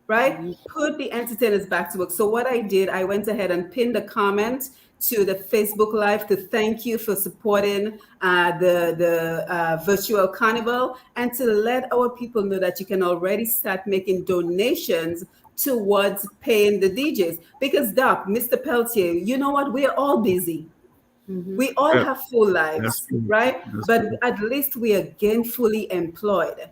Right? Put the entertainers back to work. So what I did, I went ahead and pinned a comment to the Facebook Live to thank you for supporting the virtual carnival, and to let our people know that you can already start making donations towards paying the DJs. Because Doc, Mr. Peltier, you know what? We're all busy. We all Yeah, have full that's lives, true. right? That's But true. at least we are gainfully employed.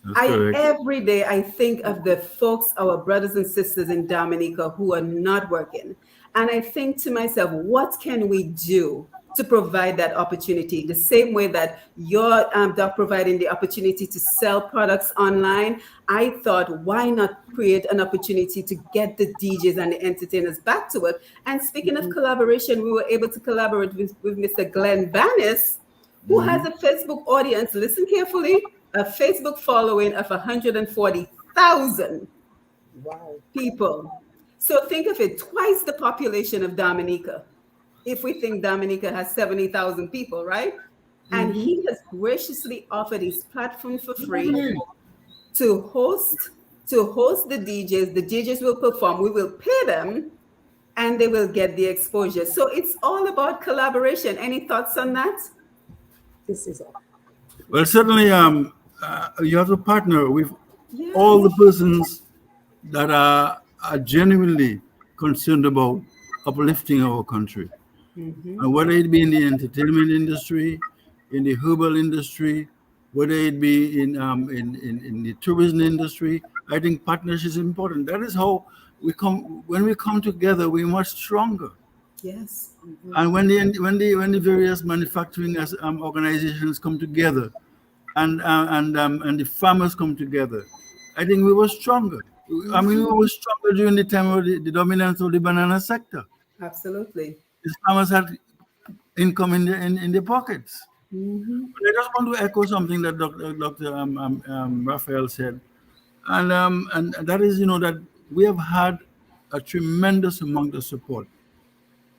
That's correct. Every day I think of the folks, our brothers and sisters in Dominica who are not working. And I think to myself, what can we do to provide that opportunity? The same way that you're Doc, providing the opportunity to sell products online, I thought, why not create an opportunity to get the DJs and the entertainers back to work? And speaking of collaboration, we were able to collaborate with Mr. Glenn Bannis, who has a Facebook audience, listen carefully, a Facebook following of 140,000 Wow. people. So think of it, twice the population of Dominica. If we think Dominica has 70,000 people, right? And he has graciously offered his platform for free to host the DJs. The DJs will perform. We will pay them, and they will get the exposure. So it's all about collaboration. Any thoughts on that? This is all. Well, certainly, you have to partner with all Yes. the persons that are genuinely concerned about uplifting our country. And whether it be in the entertainment industry, in the herbal industry, whether it be in the tourism industry, I think partnership is important. That is how when we come together, we're much stronger. Yes. And when the various manufacturing organizations come together, and the farmers come together, I think we were stronger. I mean, we were stronger during the time of the dominance of the banana sector. Absolutely. The farmers had income in their pockets. Mhm. But I just want to echo something that Dr. Raphael said, and that is, that we have had a tremendous amount of support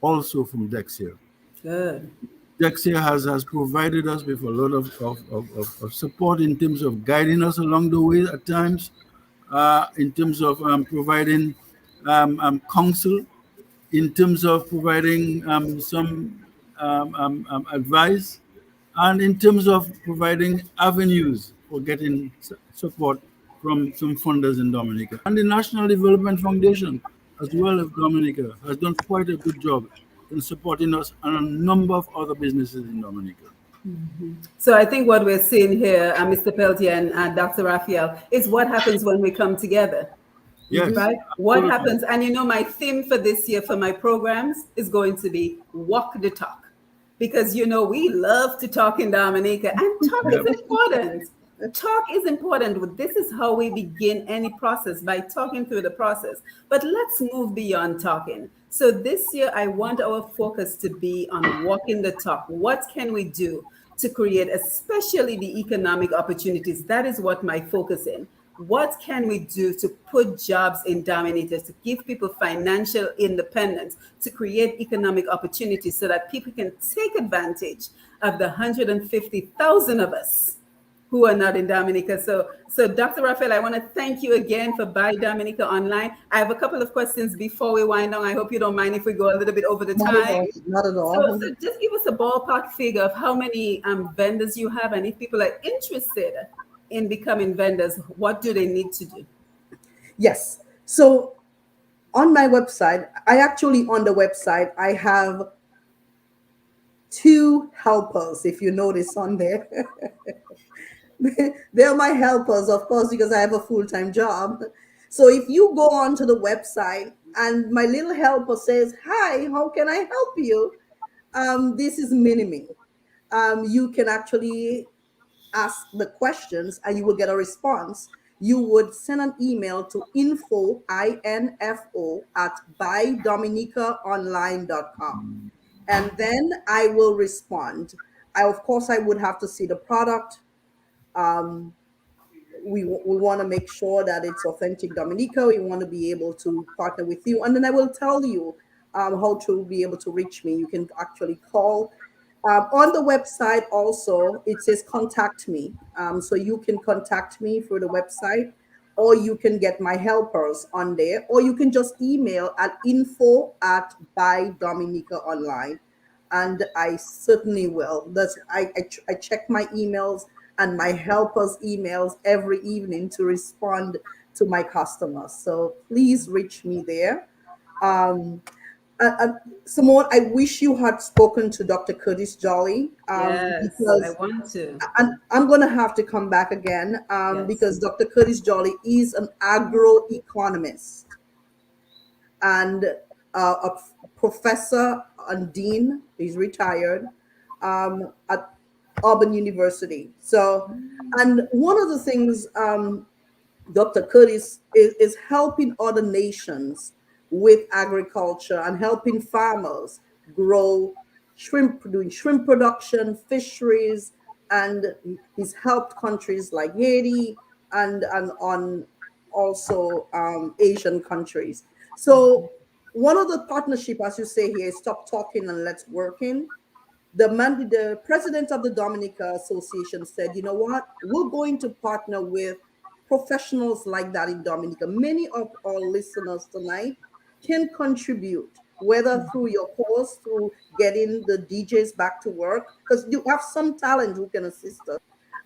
also from Dexia. Good. Dexia has provided us with a lot of support in terms of guiding us along the way at times, in terms of providing counsel, in terms of providing some advice, and in terms of providing avenues for getting support from some funders in Dominica. And the National Development Foundation, as well as Dominica, has done quite a good job in supporting us and a number of other businesses in Dominica. So I think what we're seeing here, Mr. Peltier and Dr. Raphael, is what happens when we come together, Yes, right? What absolutely. happens? And my theme for this year for my programs is going to be walk the talk. Because we love to talk in Dominica, and talk is Yep. important. Talk is important. This is how we begin any process, by talking through the process. But let's move beyond talking. So this year, I want our focus to be on walking the talk. What can we do to create, especially the economic opportunities? That is what my focus in. What can we do to put jobs in Dominica, to give people financial independence, to create economic opportunities so that people can take advantage of the 150,000 of us who are not in Dominica? So Dr. Raphael, I want to thank you again for Buy Dominica Online. I have a couple of questions before we wind down. I hope you don't mind if we go a little bit over the Not at time. all. Not at So, all. so just give us a ballpark figure of how many vendors you have, and if people are interested in becoming vendors, what do they need to do? Yes. So on my website, on the website, I have two helpers, if you notice on there. They're my helpers, of course, because I have a full-time job. So if you go onto the website and my little helper says, "Hi, how can I help you?" This is Minimi. You can actually ask the questions and you will get a response. You would send an email to info at buydominicaonline.com, and then I will respond. Of course, I would have to see the product. Um, we want to make sure that it's authentic Dominica. We want to be able to partner with you, and then I will tell you how to be able to reach me. You can actually call. On the website also, it says contact me. So you can contact me through the website, or you can get my helpers on there, or you can just email at info at Buy Dominica Online, and I certainly will. I check my emails and my helpers' emails every evening to respond to my customers. So please reach me there. Um, Simone, I wish you had spoken to Dr. Curtis Jolly, Yes, I because want to. I'm going to have to come back again, Yes. because Dr. Curtis Jolly is an agroeconomist and a professor and dean. He's retired, at Auburn University. So, and one of the things Dr. Curtis is helping other nations with agriculture and helping farmers grow shrimp, doing shrimp production, fisheries, and he's helped countries like Haiti and on also Asian countries. So one of the partnership, as you say here, is stop talking and let's working. The president of the Dominica Association said, "You know what? We're going to partner with professionals like that in Dominica. Many of our listeners tonight can contribute, whether through your course, through getting the DJs back to work, because you have some talent who can assist us,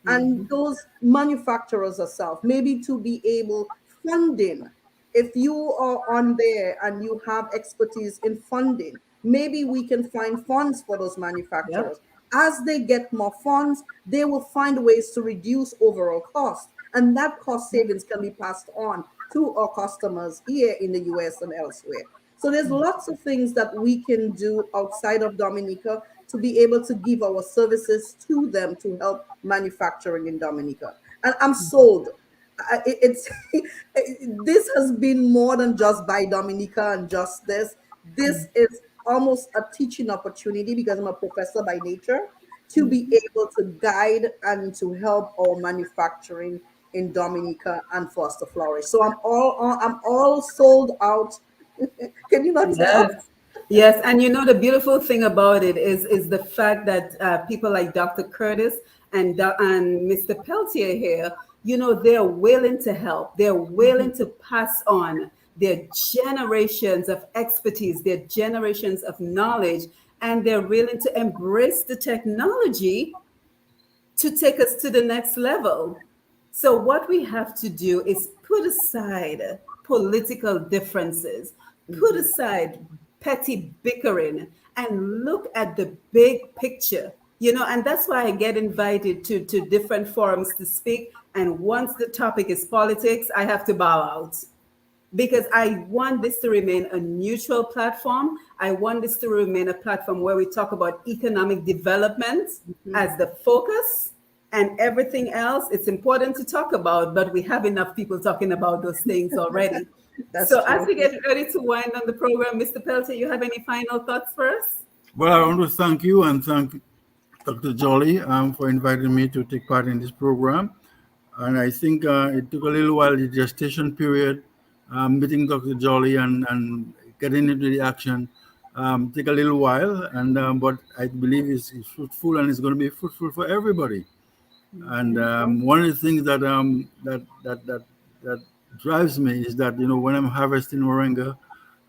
and those manufacturers herself, maybe to be able funding. If you are on there and you have expertise in funding, maybe we can find funds for those Yep. manufacturers. As they get more funds, they will find ways to reduce overall cost, and that cost savings can be passed on to our customers here in the US and elsewhere. So there's lots of things that we can do outside of Dominica to be able to give our services to them to help manufacturing in Dominica. And I'm sold. It's this has been more than just Buy Dominica and just this. This is almost a teaching opportunity because I'm a professor by nature. to be able to guide and to help our manufacturing in Dominica and for us to flourish. So I'm all sold out. Can you not tell? Yes. Yes, and you know the beautiful thing about it is the fact that people like Dr. Curtis and Mr. Peltier here, you know, they're willing to help. They're willing to pass on their generations of expertise, their generations of knowledge, and they're willing to embrace the technology to take us to the next level. So, what we have to do is put aside political differences, put Mhm. aside petty bickering, and look at the big picture. You know, and that's why I get invited to different forums to speak. And once the topic is politics, I have to bow out because I want this to remain a neutral platform. I want this to remain a platform where we talk about economic development Mhm. as the focus, and everything else it's important to talk about, but we have enough people talking about those things already. That's So as true. we get ready to wind on the program, Mr. Pelter, you have any final thoughts for us? Well, I want to thank you and thank Dr. Jolly for inviting me to take part in this program. And I think it took a little while, the gestation period, meeting Dr. Jolly and getting into the action, take a little while. And but I believe it's fruitful and it's going to be fruitful for everybody. And one of the things that drives me is that when I'm harvesting moringa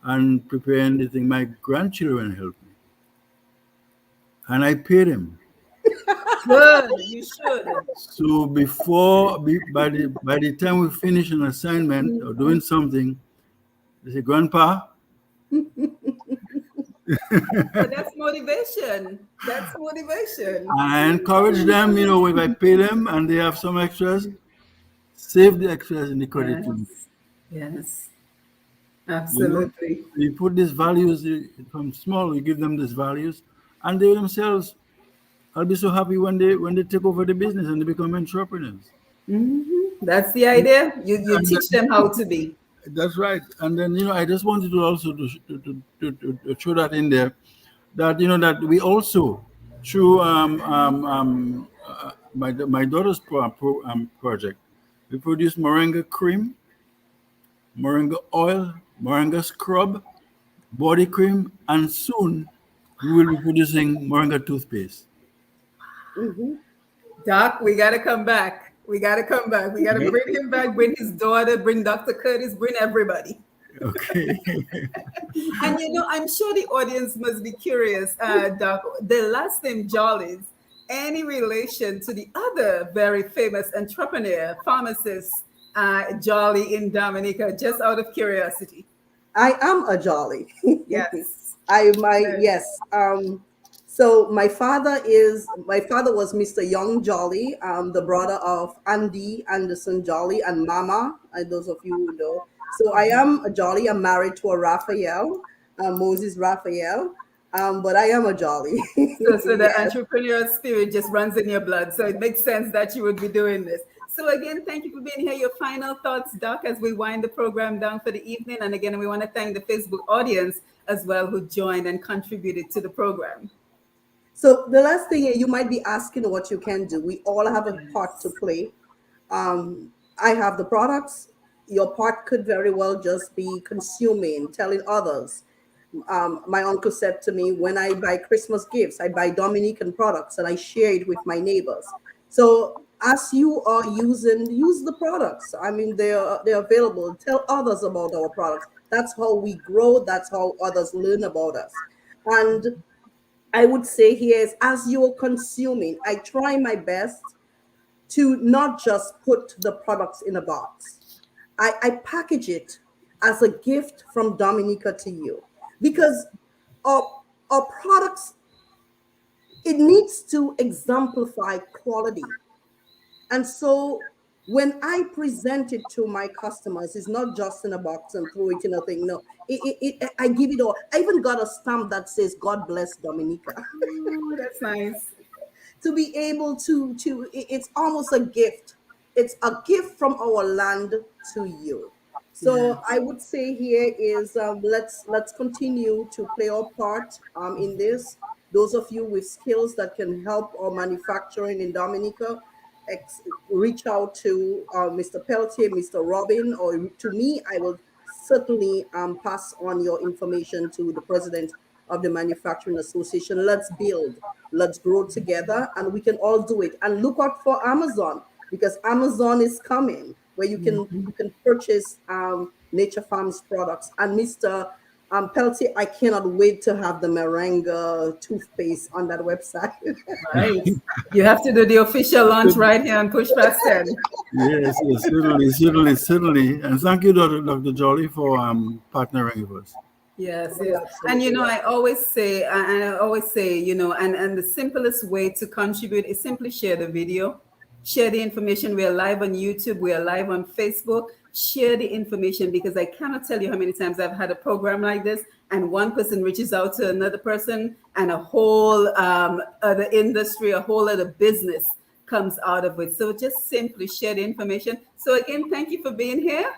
and preparing the thing, my grandchildren help me, and I pay them. Good, you should. So by the time we finish an assignment or doing something, they say, "Grandpa," But that's motivation. That's motivation. I encourage them. If I pay them and they have some extras, save the extras in the credit union. Yes, yes, You know, absolutely. you put these values from small. You give them these values, and they themselves. I'll be so happy when they take over the business and they become entrepreneurs. That's the idea. You And teach them how to be. that's right. And then I just wanted to also to throw that in there, that that we also through my daughter's project, we produce moringa cream, moringa oil, moringa scrub, body cream, and soon we will be producing moringa toothpaste. Mhm. Doc, we got to come back. We got to come back. We got to Yep. bring him back, bring his daughter, bring Dr. Curtis, bring everybody. Okay. And I'm sure the audience must be curious, Doc. The last name Jollies, any relation to the other very famous entrepreneur, pharmacist, Jolly in Dominica, just out of curiosity? I am a jolly. Yes. I my Good. yes. So my father was Mr. Young Jolly, the brother of Andy Anderson Jolly and Mama. Those of you who know. So I am a Jolly. I'm married to a Raphael, Moses Raphael. But I am a Jolly. So the Yes. entrepreneurial spirit just runs in your blood. So it makes sense that you would be doing this. So again, thank you for being here. Your final thoughts, Doc, as we wind the program down for the evening. And again, we want to thank the Facebook audience as well who joined and contributed to the program. So the last thing you might be asking what you can do. We all have a part to Yes. play. I have the products. Your part could very well just be consuming, telling others. My uncle said to me, when I buy Christmas gifts, I buy Dominican products and I share it with my neighbors. So as you are use the products. I mean, they're available. Tell others about our products. That's how we grow. That's how others learn about us. And I would say here is as you're consuming, I try my best to not just put the products in a box. I package it as a gift from Dominica to you because our products, it needs to exemplify quality. And so when I present it to my customers, it's not just in a box and throw it in a thing. No, I give it all. I even got a stamp that says "God bless Dominica." Oh, that's nice. To be able it's almost a gift. It's a gift from our land to you. Yeah. So I would say here is let's continue to play our part in this. Those of you with skills that can help our manufacturing in Dominica, reach out to Mr. Peltier, Mr. Robin, or to me. I will certainly pass on your information to the president of the Manufacturing Association. Let's build, let's grow together, and we can all do it. And look out for Amazon, because Amazon is coming, where you can purchase Nature Farms products. And Mr. Peltier, I cannot wait to have the Moringa toothpaste on that website. Right. You have to do the official launch right here on Push Past 10. Yes, yes, certainly. And thank you, Dr. Jolly, for partnering with us. Yes, Oh, yes. And absolutely. I always say, and the simplest way to contribute is simply share the video, share the information. We are live on YouTube, we are live on Facebook. Share the information, because I cannot tell you how many times I've had a program like this, and one person reaches out to another person, and a whole other industry, a whole other business comes out of it. So just simply share the information. So again, thank you for being here.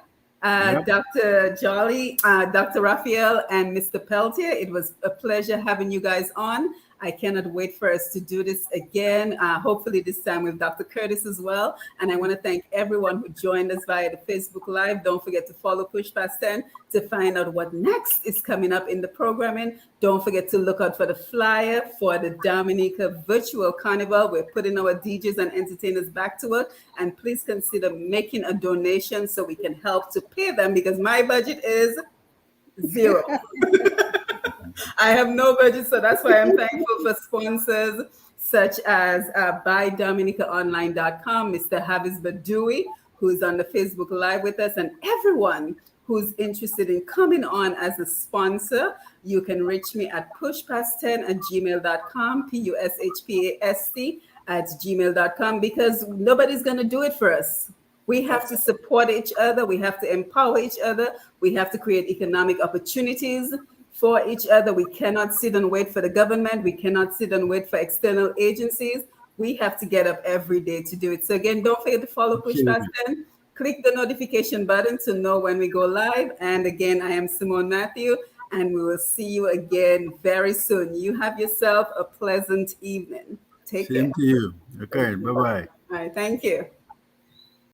Yep. Dr. Jolly, Dr. Raphael, and Mr. Peltier. It was a pleasure having you guys on. I cannot wait for us to do this again, hopefully this time with Dr. Curtis as well. And I want to thank everyone who joined us via the Facebook Live. Don't forget to follow Push Past 10 to find out what next is coming up in the programming. Don't forget to look out for the flyer for the Dominica Virtual Carnival. We're putting our DJs and entertainers back to work. And please consider making a donation so we can help to pay them, because my budget is zero. I have no budget, so that's why I'm thankful for sponsors such as BuyDominicaOnline.com, Mr. Havis Badoui, who's on the Facebook Live with us, and everyone who's interested in coming on as a sponsor. You can reach me at pushpast10@gmail.com, pushpast@gmail.com, because nobody's going to do it for us. We have to support each other. We have to empower each other. We have to create economic opportunities for each other. We cannot sit and wait for the government. We cannot sit and wait for external agencies. We have to get up every day to do it. So again, don't forget to follow Push Past 10. Click the notification button to know when we go live. And again, I am Simone Matthew, and we will see you again very soon. You have yourself a pleasant evening. Take care. Same to you. Okay, bye-bye. All right, thank you.